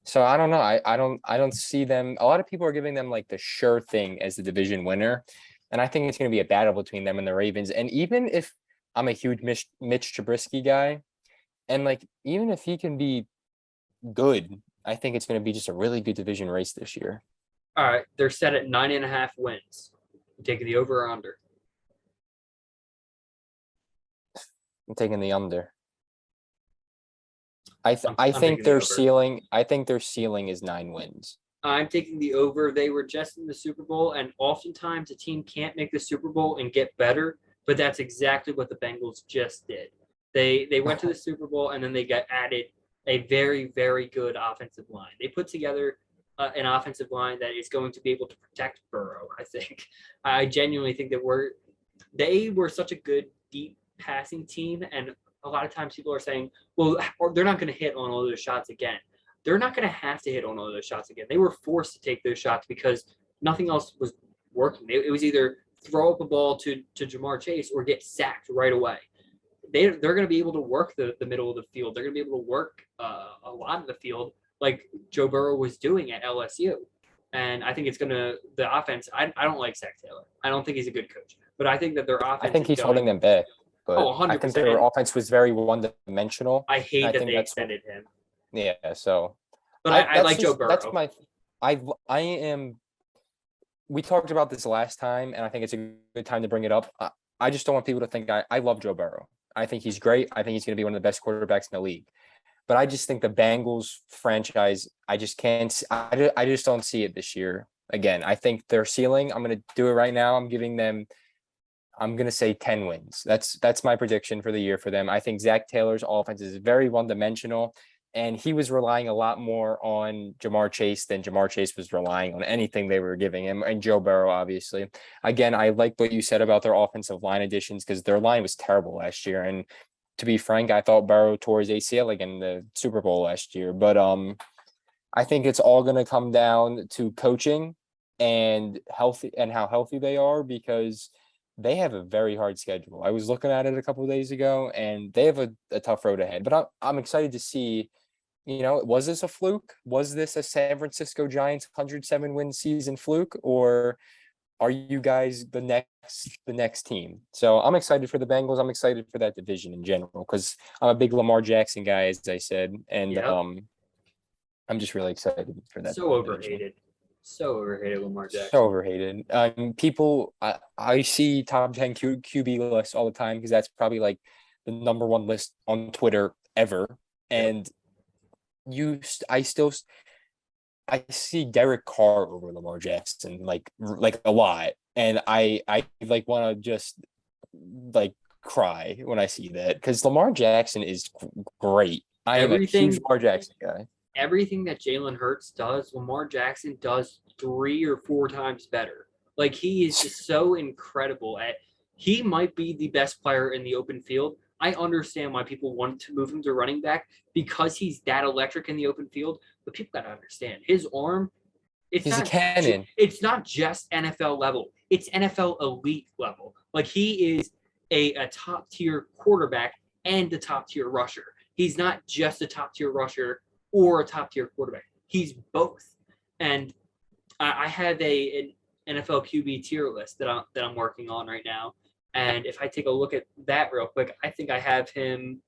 so I don't know. I don't see them. A lot of people are giving them like the sure thing as the division winner, and I think it's gonna be a battle between them and the Ravens. And even if I'm a huge Mitch Trubisky guy, and like even if he can be good, I think it's gonna be just a really good division race this year. All right, they're set at 9.5 wins. You taking the over or under? I'm taking the under. I'm think taking the their over. ceiling. I think their ceiling is 9 wins. I'm taking the over. They were just in the Super Bowl, and oftentimes a team can't make the Super Bowl and get better, but that's exactly what the Bengals just did. They went to the Super Bowl, and then they got added a very, very good offensive line. They put together an offensive line that is going to be able to protect Burrow, I think. I genuinely think that they were such a good, deep passing team, and a lot of times people are saying, well, they're not going to hit on all those shots again. They're not going to have to hit on all those shots again. They were forced to take those shots because nothing else was working. It was either throw up a ball to Jamar Chase or get sacked right away. They're going to be able to work the middle of the field. They're going to be able to work a lot of the field like Joe Burrow was doing at LSU. And I think it's going to – the offense – I don't like Zach Taylor. I don't think he's a good coach. But I think that their offense I think he's holding them back. But 100%. I think their offense was very one-dimensional. I hate that they extended him. Yeah, so. But I like Joe Burrow. That's I am. We talked about this last time, and I think it's a good time to bring it up. I just don't want people to think I love Joe Burrow. I think he's great. I think he's going to be one of the best quarterbacks in the league. But I just think the Bengals franchise, I just can't. I just don't see it this year. Again, I think their ceiling. I'm going to do it right now. I'm going to say 10 wins. That's my prediction for the year for them. I think Zach Taylor's offense is very one-dimensional, and he was relying a lot more on Jamar Chase than Jamar Chase was relying on anything they were giving him, and Joe Burrow, obviously. Again, I like what you said about their offensive line additions because their line was terrible last year. And to be frank, I thought Burrow tore his ACL again in the Super Bowl last year. But I think it's all going to come down to coaching and healthy and how healthy they are because they have a very hard schedule. I was looking at it a couple of days ago, and they have a tough road ahead. But I'm excited to see, was this a fluke? Was this a San Francisco Giants 107-win season fluke, or are you guys the next team? So I'm excited for the Bengals. I'm excited for that division in general because I'm a big Lamar Jackson guy, as I said, and I'm just really excited for that. So overhated. So overhated, Lamar Jackson. So overhated. People, I see top 10 QB lists all the time because that's probably like the number one list on Twitter ever. And I see Derek Carr over Lamar Jackson like a lot, and I like want to just like cry when I see that because Lamar Jackson is great. I am a huge Lamar Jackson guy. Everything that Jalen Hurts does, Lamar Jackson does 3 or 4 times better. Like he is just so incredible at. He might be the best player in the open field. I understand why people want to move him to running back because he's that electric in the open field. But people got to understand his arm. He's a cannon. It's not just NFL level. It's NFL elite level. Like he is a top tier quarterback and a top tier rusher. He's not just a top tier rusher or a top tier quarterback. He's both. And I have an NFL QB tier list that I'm working on right now. And if I take a look at that real quick, I think I have him.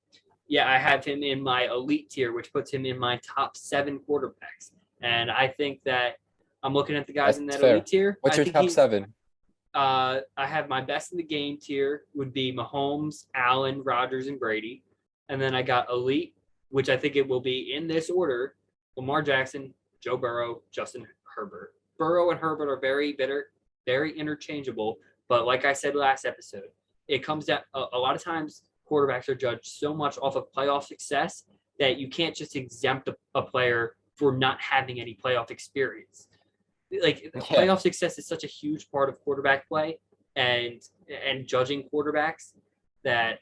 Yeah, I have him in my elite tier, which puts him in my top 7 quarterbacks. And I think that I'm looking at the guys That's in that fair. elite tier. What's I your think top he's. seven? I have my best in the game tier would be Mahomes, Allen, Rodgers, and Brady, and then I got elite, which I think it will be in this order: Lamar Jackson, Joe Burrow, Justin Herbert. Burrow and Herbert are very interchangeable. But like I said last episode, it comes down a lot of times quarterbacks are judged so much off of playoff success that you can't just exempt a player for not having any playoff experience. Like Yeah, playoff success is such a huge part of quarterback play and judging quarterbacks that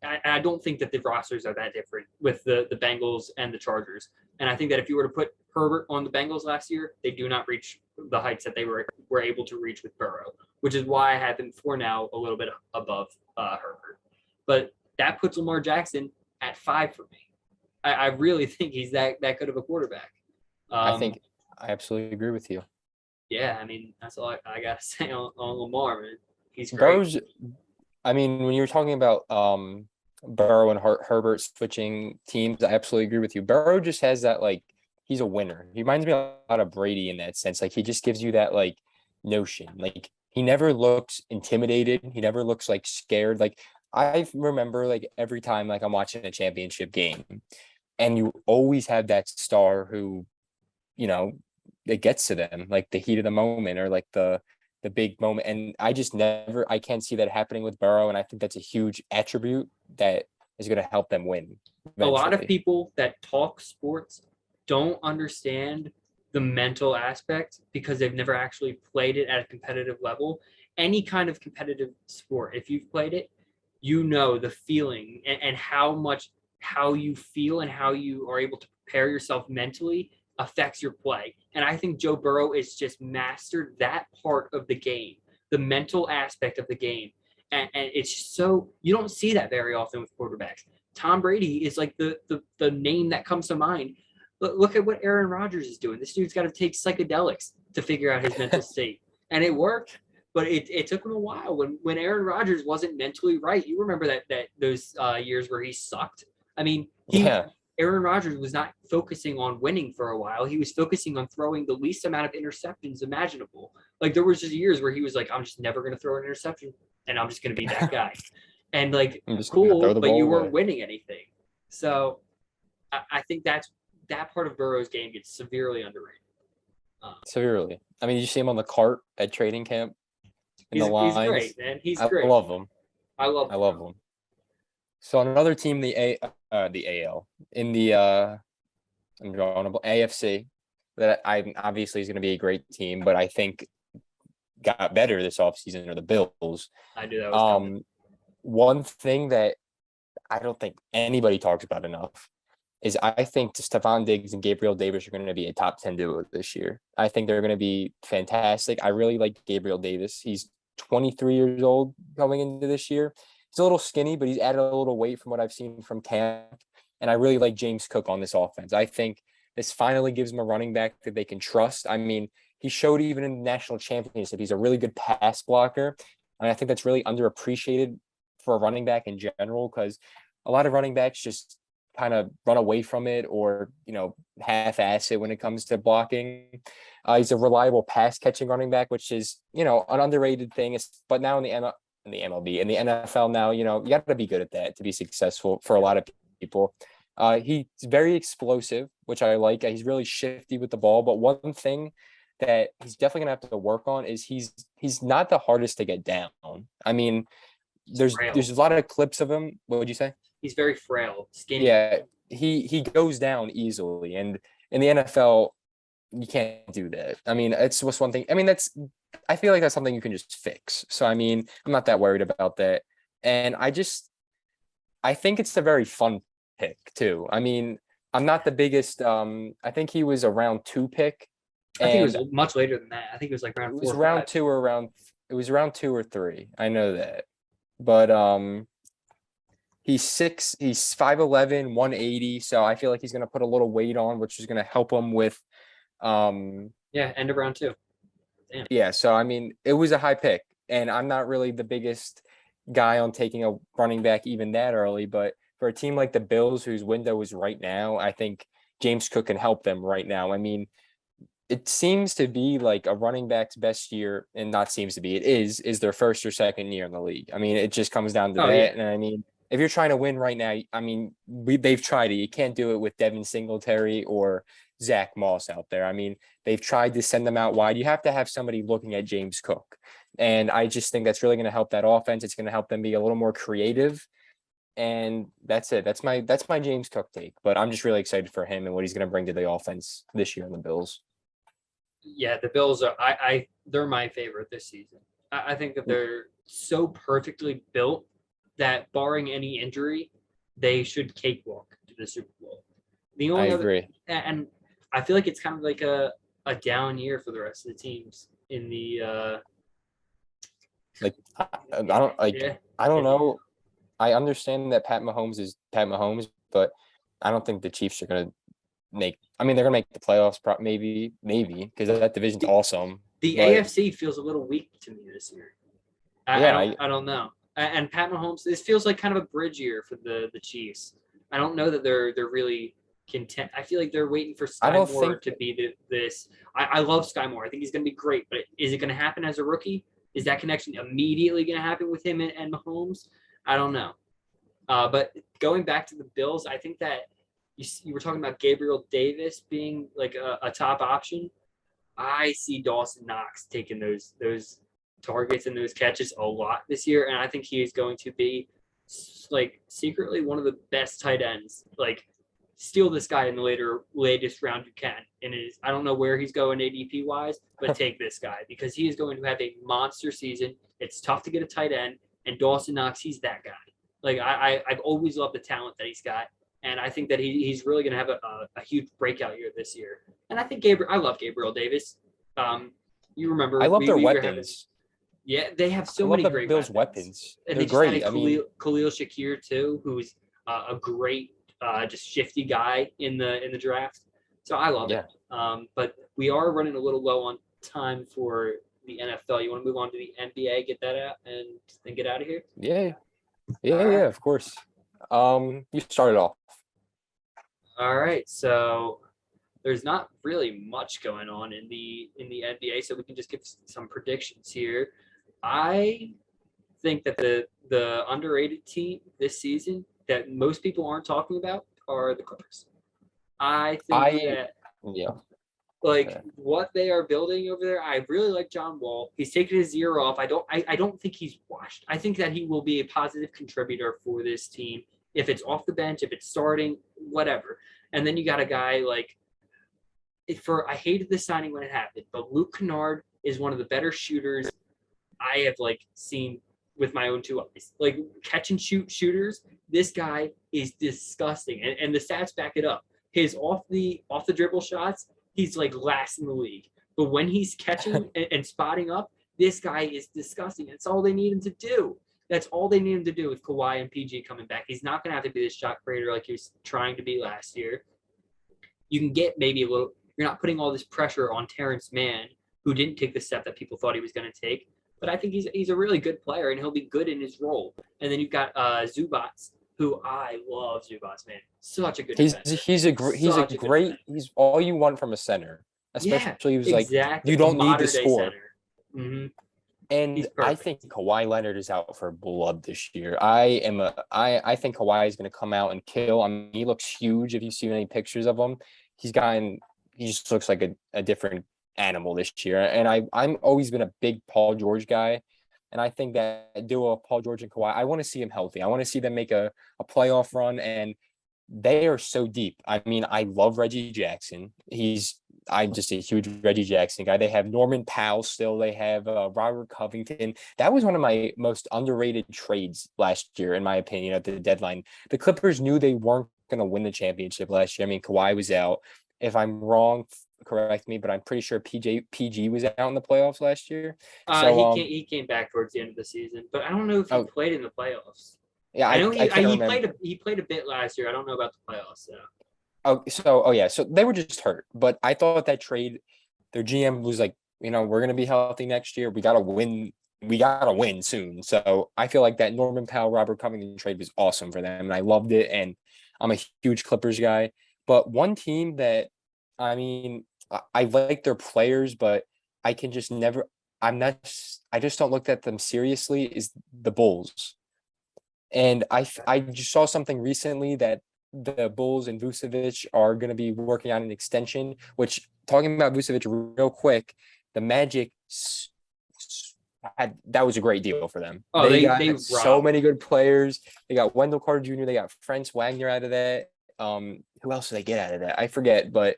I don't think that the rosters are that different with the Bengals and the Chargers. And I think that if you were to put Herbert on the Bengals last year, they do not reach the heights that they were able to reach with Burrow, which is why I have him for now a little bit above Herbert. But that puts Lamar Jackson at 5 for me. I really think he's that good of a quarterback. I think I absolutely agree with you. Yeah, I mean, that's all I got to say on Lamar, man. He's great. Burrow's, I mean, when you were talking about Burrow and Herbert switching teams, I absolutely agree with you. Burrow just has that like he's a winner. He reminds me a lot of Brady in that sense. Like he just gives you that like notion. Like he never looks intimidated. He never looks like scared. Like I remember like every time like I'm watching a championship game and you always have that star who, you know, it gets to them, like the heat of the moment or like the big moment. And I can't see that happening with Burrow. And I think that's a huge attribute that is going to help them win A lot of eventually. people that talk sports don't understand the mental aspect because they've never actually played it at a competitive level. Any kind of competitive sport, if you've played it, you know the feeling and how you feel and how you are able to prepare yourself mentally affects your play. And I think Joe Burrow is just mastered that part of the game, the mental aspect of the game. And it's just so you don't see that very often with quarterbacks. Tom Brady is like the name that comes to mind. But look at what Aaron Rodgers is doing. This dude's got to take psychedelics to figure out his mental state. And it worked, but it took him a while. When Aaron Rodgers wasn't mentally right, you remember that those years where he sucked. I mean, Yeah. Aaron Rodgers was not focusing on winning for a while. He was focusing on throwing the least amount of interceptions imaginable. Like there was just years where he was like, I'm just never going to throw an interception and I'm just going to be that guy. And like, I'm just gonna throw cool, the but ball you away. weren't winning anything. So I think that part of Burrow's game gets severely underrated. Severely. I mean, you see him on the cart at training camp in the He's lines. great, man. He's I great. love him. I love I love him. So on another team, the AL in the I'm drawing a AFC that I obviously is going to be a great team, but I think got better this offseason are the Bills. I knew that was coming. One thing that I don't think anybody talks about enough is I think Stephon Diggs and Gabriel Davis are going to be a top 10 duo this year. I think they're going to be fantastic. I really like Gabriel Davis. He's 23 years old coming into this year. He's a little skinny, but he's added a little weight from what I've seen from camp. And I really like James Cook on this offense. I think this finally gives him a running back that they can trust. I mean, he showed even in the national championship, he's a really good pass blocker. And I think that's really underappreciated for a running back in general, because a lot of running backs just kind of run away from it or, half-ass it when it comes to blocking. He's a reliable pass catching running back, which is, an underrated thing. But now in the MLB, in the NFL now, you got to be good at that to be successful for a lot of people. He's very explosive, which I like. He's really shifty with the ball. But one thing that he's definitely gonna have to work on is he's not the hardest to get down. I mean, there's a lot of clips of him. What would you say? He's very frail, skinny. Yeah, he goes down easily, and in the NFL, you can't do that. I mean, it's just one thing. I mean, I feel like that's something you can just fix. So I mean, I'm not that worried about that. And I think it's a very fun pick too. I mean, I'm not the biggest. I think he was a round 2 pick. I think it was much later than that. I think it was like round 4 It was or round 5. 2 or round. It was round 2 or 3. I know that, but he's 5'11", 180. So I feel like he's gonna put a little weight on, which is gonna help him with. End of round 2. Damn. Yeah. So I mean, it was a high pick, and I'm not really the biggest guy on taking a running back even that early, but for a team like the Bills, whose window is right now, I think James Cook can help them right now. I mean, it seems to be like a running back's best year, and not seems to be, it is their first or second year in the league. I mean, it just comes down to Oh yeah, that. And I mean, if you're trying to win right now, I mean, they've tried it. You can't do it with Devin Singletary or Zach Moss out there. I mean, they've tried to send them out wide. You have to have somebody looking at James Cook. And I just think that's really going to help that offense. It's going to help them be a little more creative. And that's it. That's my James Cook take. But I'm just really excited for him and what he's going to bring to the offense this year in the Bills. yeah. The Bills are they're my favorite this season. I think that they're so perfectly built that barring any injury, they should cakewalk to the Super Bowl. The I only other, agree. and I feel like it's kind of like a down year for the rest of the teams in the Like I don't like yeah. I don't know. I understand that Pat Mahomes is Pat Mahomes, but I don't think the Chiefs are gonna make. I mean, they're gonna make the playoffs, maybe, because that division's awesome. The But AFC feels a little weak to me this year. yeah, I don't know. And Pat Mahomes, this feels like kind of a bridge year for the Chiefs. I don't know that they're really content. I feel like they're waiting for I Sky don't Moore think to be this. I love Sky Moore. I think he's going to be great, but is it going to happen as a rookie? Is that connection immediately going to happen with him and Mahomes? I don't know. But going back to the Bills, I think that you were talking about Gabriel Davis being like a top option. I see Dawson Knox taking those targets and those catches a lot this year, and I think he is going to be like secretly one of the best tight ends. Like steal this guy in the latest round you can, and it is I don't know where he's going ADP wise, but take this guy because he is going to have a monster season. It's tough to get a tight end, and Dawson Knox, he's that guy. Like I've always loved the talent that he's got, and I think that he's really going to have a huge breakout year this year. And I think I love Gabriel Davis. You remember I love their we were having, weapons. yeah, they have I so love many the great Bills' weapons, weapons. and They're they just great. added I mean, Khalil Shakir too, who's a great, just shifty guy in the draft. So I love yeah, it. But we are running a little low on time for the NFL. You want to move on to the NBA, get that out, and then get out of here? yeah, All yeah. right. Of course. You started off. All right. So there's not really much going on in the NBA, so we can just give some predictions here. I think that the underrated team this season that most people aren't talking about are the Clippers. I think I that yeah. like Okay. what they are building over there, I really like John Wall. He's taken his year off. I don't think he's washed. I think that he will be a positive contributor for this team if it's off the bench, if it's starting, whatever. And then you got a guy like I hated the signing when it happened, but Luke Kennard is one of the better shooters I have like seen with my own two eyes. Like catch and shoot shooters, this guy is disgusting, and the stats back it up. His off the dribble shots, he's like last in the league. But when he's catching and spotting up, this guy is disgusting. That's all they need him to do. That's all they need him to do with Kawhi and PG coming back. He's not going to have to be this shot creator like he was trying to be last year. You can get maybe a little. You're not putting all this pressure on Terrence Mann, who didn't take the step that people thought he was going to take. But I think he's a really good player, and he'll be good in his role. And then you've got Zubats, who I love Zubats, man. Such a good defender. He's a Such a good great. defender. He's all you want from a center, Yeah, especially he was like exactly. you A don't need to modern day score. center. Mm-hmm. And He's I think perfect. Kawhi Leonard is out for blood this year. I think Kawhi is going to come out and kill. I mean, he looks huge. If you see any pictures of him, he just looks like a different animal this year. And I'm always been a big Paul George guy. And I think that duo of Paul George and Kawhi, I want to see him healthy. I want to see them make a playoff run. And they are so deep. I mean, I love Reggie Jackson. I'm just a huge Reggie Jackson guy. They have Norman Powell still. They have Robert Covington. That was one of my most underrated trades last year, in my opinion, at the deadline. The Clippers knew they weren't going to win the championship last year. I mean, Kawhi was out. If I'm wrong, correct me, but I'm pretty sure PG was out in the playoffs last year. So, He came back towards the end of the season, but I don't know if he oh played in the playoffs. yeah, I know I can't remember. he played a bit last year. I don't know about the playoffs. So. Oh yeah, so they were just hurt. But I thought that trade, their GM was like, we're gonna be healthy next year. We gotta win. We gotta win soon. So I feel like that Norman Powell, Robert Covington trade was awesome for them, and I loved it. And I'm a huge Clippers guy. But one team that, I mean, I like their players, but I can just never. I just don't look at them seriously. Is the Bulls, and I just saw something recently that the Bulls and Vucevic are going to be working on an extension. Which, talking about Vucevic real quick, the Magic that was a great deal for them. Oh, They they got so robbed. many good players. They got Wendell Carter Jr. They got Franz Wagner out of that. Who else did they get out of that? I forget, but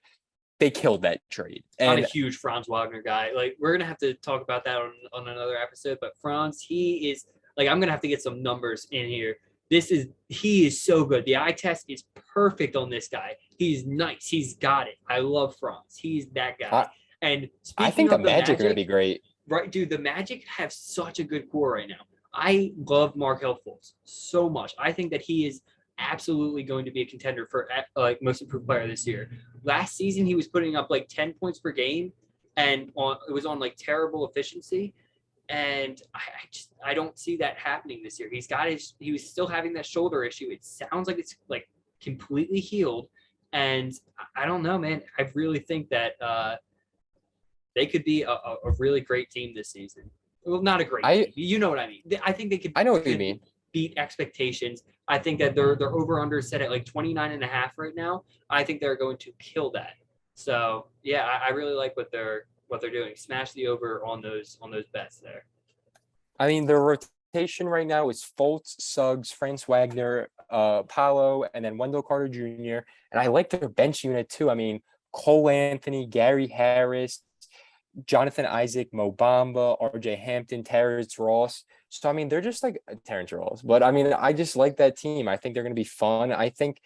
they killed that trade. I'm a And huge Franz Wagner guy. Like we're gonna have to talk about that on another episode. But Franz, he is like I'm gonna have to get some numbers in here. He is so good. The eye test is perfect on this guy. He's nice. He's got it. I love Franz. He's that guy. I, And I speaking think the of the Magic are going to be Magic, great. right, dude, the Magic have such a good core right now. I love Markel Fultz so much. I think that he is absolutely going to be a contender for like most improved player this year. Last season, he was putting up like 10 points per game, and it was on like terrible efficiency. And I don't see that happening this year. He was still having that shoulder issue. It sounds like it's like completely healed, and I don't know, man. I really think that they could be a really great team this season. Well, not a great team. I You know what I mean. I think they I know what you mean. beat expectations. I think that their over under set at like 29 and a half right now. I think they're going to kill that. So yeah, I really like what they're doing. Smash the over on those bets there. I mean, their rotation right now is Fultz, Suggs, Franz Wagner, Paolo, and then Wendell Carter Jr. And I like their bench unit too. I mean, Cole Anthony, Gary Harris, Jonathan Isaac, Mo Bamba, RJ Hampton, Terrence Ross. So I mean, they're just like Terrence Ross. But I mean, I just like that team. I think they're going to be fun. I think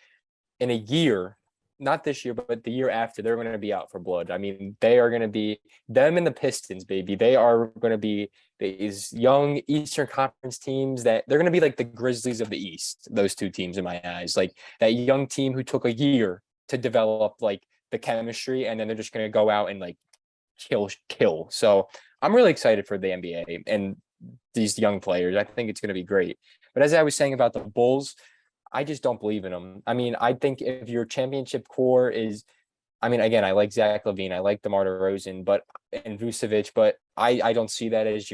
in a year, not this year, but the year after, they're going to be out for blood. I mean, they are going to be them and the Pistons, baby. They are going to be these young Eastern Conference teams that they're going to be like the Grizzlies of the East. Those two teams, in my eyes, like that young team who took a year to develop like the chemistry, and then they're just going to go out and like kill. So I'm really excited for the NBA and these young players. I think it's going to be great. But as I was saying about the Bulls, I just don't believe in them. I mean, I think if your championship core is, I mean, again, I like Zach LaVine, I like DeMar DeRozan, but and Vucevic, but I don't see that as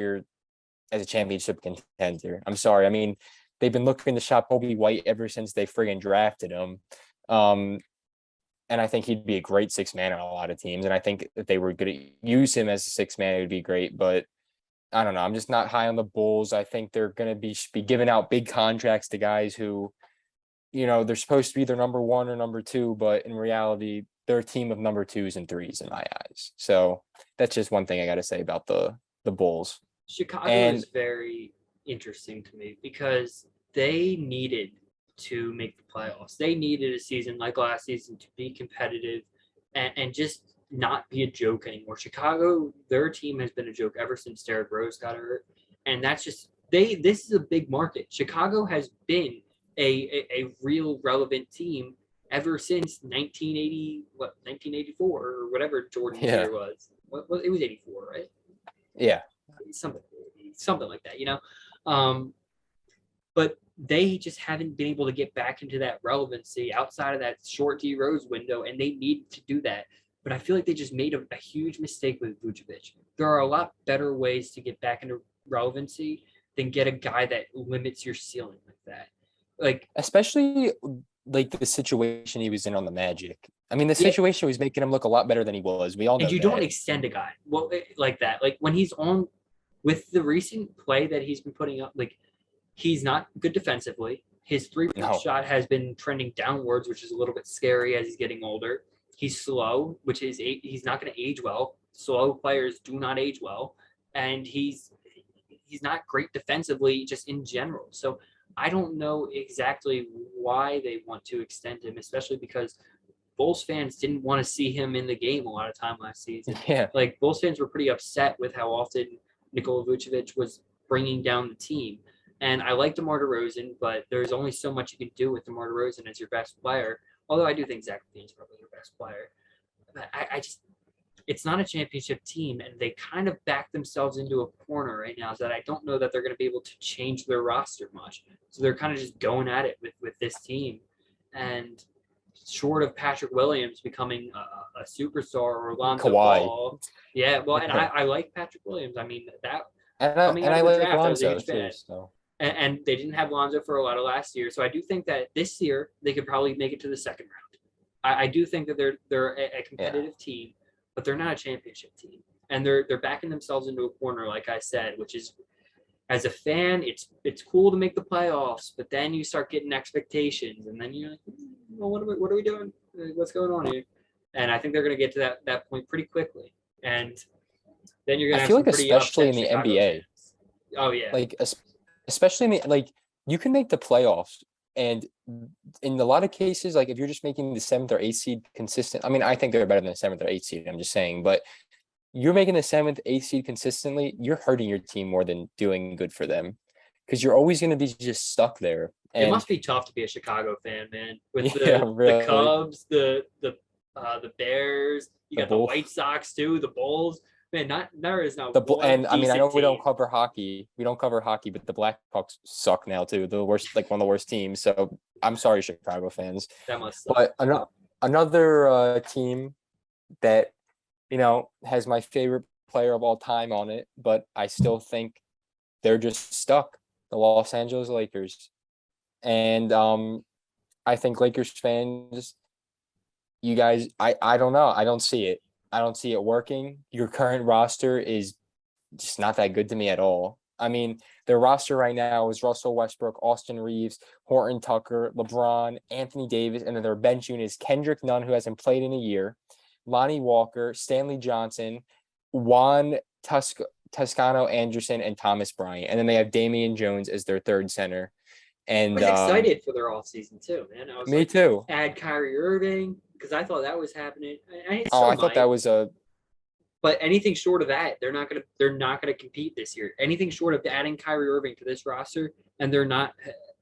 a championship contender. I'm sorry. I mean, they've been looking to shop Kobe White ever since they friggin' drafted him. Um, and I think he'd be a great six man on a lot of teams. And I think if they were going to use him as a six man, it would be great. But I don't know. I'm just not high on the Bulls. I think they're going to be giving out big contracts to guys who, they're supposed to be their number one or number two, but in reality, they're a team of number twos and threes in my eyes. So that's just one thing I got to say about the Bulls. Chicago And is very interesting to me because they needed to make the playoffs. They needed a season like last season to be competitive and just not be a joke anymore. Chicago, their team has been a joke ever since Derrick Rose got hurt. And that's just this is a big market. Chicago has been a real relevant team ever since 1984 or whatever Jordan's yeah, year was. It was 84, right? yeah, Something like that, but they just haven't been able to get back into that relevancy outside of that short D Rose window, and they need to do that. But I feel like they just made a huge mistake with Vucevic. There are a lot better ways to get back into relevancy than get a guy that limits your ceiling like that. Like, especially like the situation he was in on the Magic. I mean, the yeah, situation was making him look a lot better than he was. We all and know you don't that. extend a guy like that. Like when he's on with the recent play that he's been putting up, like he's not good defensively. His three-point No, shot has been trending downwards, which is a little bit scary as he's getting older. He's slow, which is he's not going to age well. Slow players do not age well, and he's not great defensively just in general. So I don't know exactly why they want to extend him, especially because Bulls fans didn't want to see him in the game a lot of time last season. yeah, Like Bulls fans were pretty upset with how often Nikola Vucevic was bringing down the team. And I like DeMar DeRozan, but there's only so much you can do with DeMar DeRozan as your best player. Although I do think Zach LaVine's probably your best player. But I just, it's not a championship team, and they kind of back themselves into a corner right now so that I don't know that they're going to be able to change their roster much. So they're kind of just going at it with this team. And short of Patrick Williams becoming a superstar or Lonzo Kawhi. Ball. Yeah, well, and I like Patrick Williams. I mean, that coming And out I of the like draft, I was a Lonzo huge too. fan. So And they didn't have Lonzo for a lot of last year. So I do think that this year they could probably make it to the second round. I do think that they're a competitive team, but they're not a championship team. And they're backing themselves into a corner, like I said, which is, as a fan, it's cool to make the playoffs, but then you start getting expectations, and then you're like, well, what are we doing? What's going on here? And I think they're going to get to that point pretty quickly. And then you're going to I have feel some like pretty especially upset in the Chicago NBA, fans. Oh yeah, like especially in the like you can make the playoffs, and in a lot of cases, like if you're just making the 7th or 8th seed consistent, I mean, I think they're better than the 7th or 8th seed. I'm just saying, but you're making the 7th, 8th seed consistently, you're hurting your team more than doing good for them, because you're always going to be just stuck there. it And must be tough to be a Chicago fan, man. With yeah, the really, Cubs, the Bears, you the got the bull, White Sox too, the Bulls. Man, there is not the bull, one and I mean, I know decent team. we don't cover hockey, but the Blackhawks suck now too. The worst, like one of the worst teams. So I'm sorry, Chicago fans. That must suck. But another team that has my favorite player of all time on it, but I still think they're just stuck. The Los Angeles Lakers, and I think Lakers fans, you guys, I don't know, I don't see it. I don't see it working. Your current roster is just not that good to me at all. I mean, their roster right now is Russell Westbrook, Austin Reeves, Horton Tucker, LeBron, Anthony Davis, and then their bench unit is Kendrick Nunn, who hasn't played in a year, Lonnie Walker, Stanley Johnson, Juan Toscano Anderson, and Thomas Bryant. And then they have Damian Jones as their third center. And I was excited for their offseason too, man. I was me too. Add Kyrie Irving, because I thought that was happening. I thought that was a. But anything short of that, they're not gonna compete this year. Anything short of adding Kyrie Irving to this roster, and they're not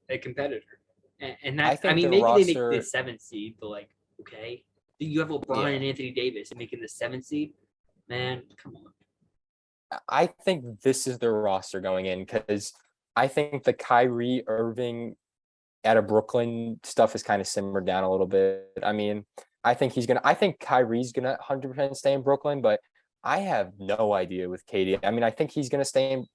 a competitor. And that, I mean, maybe they make the 7th seed, but like, okay, you have LeBron and Anthony Davis and making the 7th seed, man, come on. I think this is their roster going in, because I think the Kyrie Irving out of Brooklyn stuff has kind of simmered down a little bit. I mean, I think Kyrie's gonna 100% stay in Brooklyn, but I have no idea with KD. I mean, I think he's gonna stay in.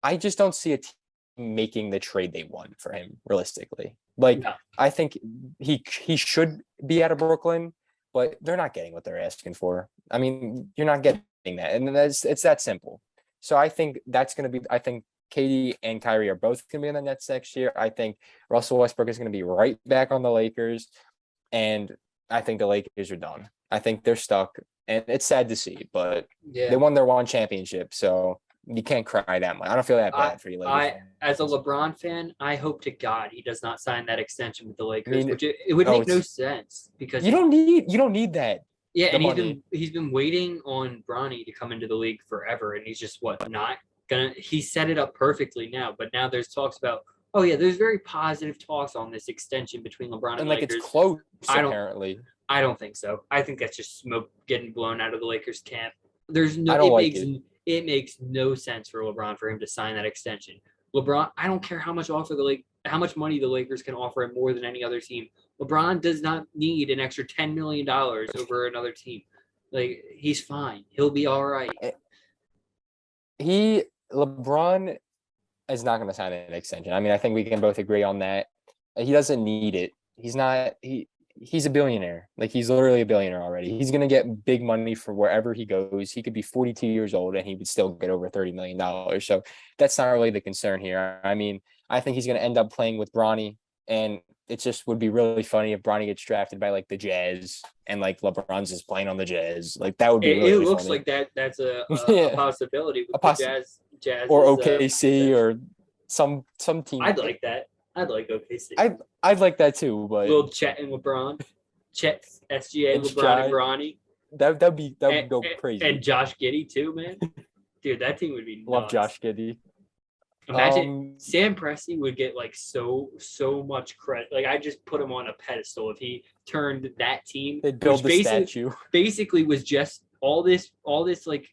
I just don't see a team making the trade they want for him realistically. Like, no. I think he should be out of Brooklyn, but they're not getting what they're asking for. I mean, you're not getting that, and it's that simple. So I think that's gonna be. I think KD and Kyrie are both going to be in the Nets next year. I think Russell Westbrook is going to be right back on the Lakers, and I think the Lakers are done. I think they're stuck, and it's sad to see, but they won their one championship, so you can't cry that much. I don't feel that bad for you, Lakers. As a LeBron fan, I hope to God he does not sign that extension with the Lakers, which it would make no sense, because you don't need that. Yeah, and he's been waiting on Bronny to come into the league forever, and he's just not gonna. He set it up perfectly now, but now there's talks about. Oh yeah, there's very positive talks on this extension between LeBron and Lakers. It's close. Apparently, I don't think so. I think that's just smoke getting blown out of the Lakers camp. There's no. It makes no sense for LeBron for him to sign that extension. LeBron, I don't care how much money the Lakers can offer him more than any other team. LeBron does not need an extra $10 million over another team. Like, he's fine. He'll be all right. LeBron is not going to sign an extension. I mean, I think we can both agree on that. He doesn't need it. He's a billionaire. Like, he's literally a billionaire already. He's going to get big money for wherever he goes. He could be 42 years old and he would still get over $30 million. So that's not really the concern here. I mean, I think he's going to end up playing with Bronny, and it just would be really funny if Bronny gets drafted by like the Jazz and like LeBron's just playing on the Jazz. Like, that would be really funny. It looks like that's a possibility with the Jazz or OKC or some team. I'd like that. I'd like OKC. I'd like that too, but little Chet and LeBron, Chet, SGA, LeBron, and Bronny. That would go crazy. And Josh Giddey too, man. Dude, that team would be nuts. Love Josh Giddey. Imagine Sam Presti would get like so much credit. Like, I just put him on a pedestal if he turned that team. They build the statue. Basically, was just all this like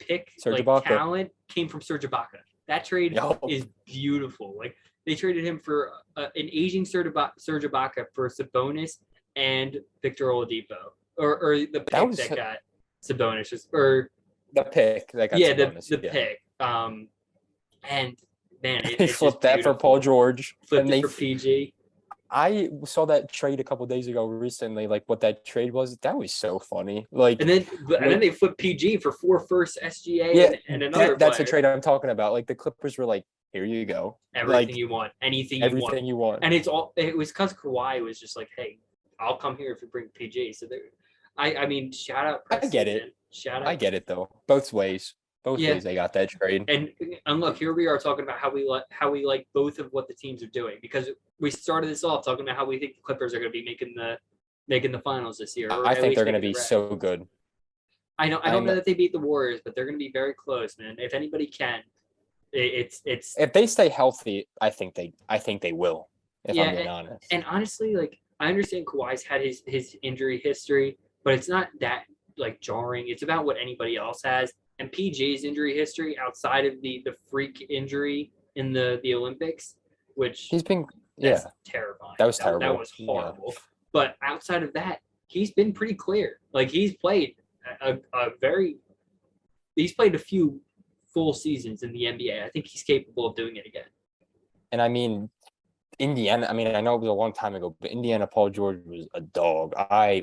pick Serge like Ibaka. Talent came from Serge Ibaka. That trade is beautiful. Like, They traded him for an aging Serge Ibaka for Sabonis and Victor Oladipo, or the pick that got Sabonis, or the pick that got Sabonis. The pick. And man, they flipped that for Paul George. Flipped it for PG. I saw that trade a couple days ago recently, like what that trade was. That was so funny. Like, and then they flipped PG for 4 first SGA yeah, and another. That's a trade I'm talking about. Like the Clippers were like, here you go, everything you want, anything you want. And it was because Kawhi was just like, hey, I'll come here if you bring PG. So I mean, shout out Preston. I get it. Man. Shout out. I get it though. Both ways. Both ways they got that trade. And look, here we are talking about how we like both of what the teams are doing, because we started this off talking about how we think the Clippers are going to be making the finals this year. I think they're going to be so good. I don't know that they beat the Warriors, but they're going to be very close, man. If anybody can, it's if they stay healthy, I think they will. If I'm being honest. And honestly, like I understand Kawhi's had his injury history, but it's not that like jarring. It's about what anybody else has. And PG's injury history outside of the freak injury in the Olympics, which he's been terrifying. That was terrible. That was horrible. Yeah. But outside of that, he's been pretty clear. Like he's played he's played a few full seasons in the NBA. I think he's capable of doing it again. And I mean, Indiana, I mean, I know it was a long time ago, but Indiana, Paul George was a dog. Paul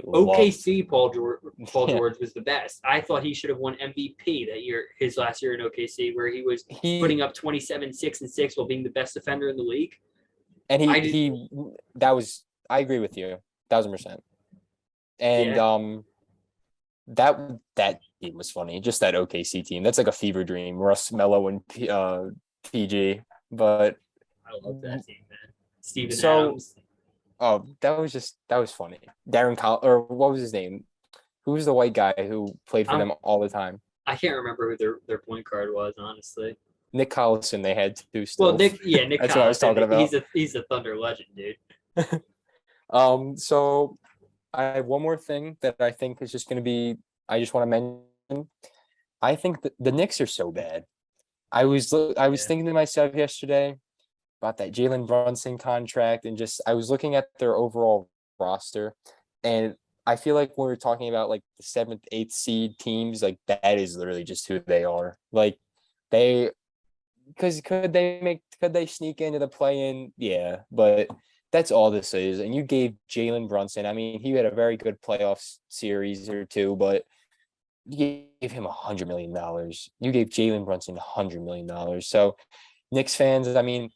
George was the best. I thought he should have won MVP that year, his last year in OKC, where he was putting up 27, 6 and 6 while being the best defender in the league. And I agree with you, 1,000%. And that team was funny. Just that OKC team. That's like a fever dream. Russ, Melo, and PG. But I love that team, man. Steven Adams. Oh, that was funny. or what was his name? Who was the white guy who played for them all the time? I can't remember who their point guard was, honestly. Nick Collison, they had two still. Well, Nick That's Collison, what I was talking about. He's a Thunder legend, dude. So I have one more thing that I think is just going to be. I just want to mention. I think the Knicks are so bad. I was thinking to myself yesterday about that Jalen Brunson contract, and just I was looking at their overall roster, and I feel like when we're talking about like the 7th, 8th seed teams, like that is literally just who they are. Like because could they sneak into the play-in? Yeah, but that's all this is. And you gave Jalen Brunson, I mean, he had a very good playoff series or two, but you gave him $100 million. You gave Jalen Brunson $100 million. So Knicks fans, I mean,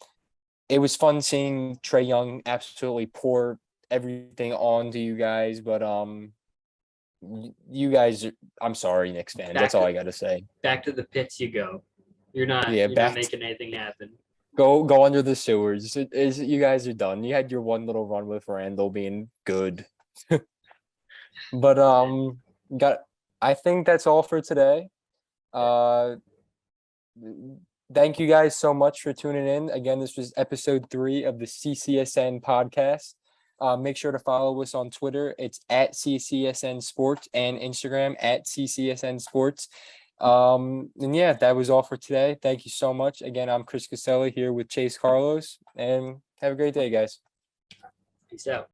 it was fun seeing Trae Young absolutely pour everything onto you guys, but you guys, I'm sorry, Knicks fans. That's all I got to say. Back to the pits you go. You're not making anything happen. Go under the sewers. You guys are done. You had your one little run with Randall being good. But I think that's all for today. Thank you guys so much for tuning in. Again, this was episode 3 of the CCSN podcast. Make sure to follow us on Twitter. It's at CCSN Sports, and Instagram at CCSN Sports. And yeah, that was all for today. Thank you so much. Again, I'm Chris Caselli here with Chase Carlos, and have a great day, guys. Peace out.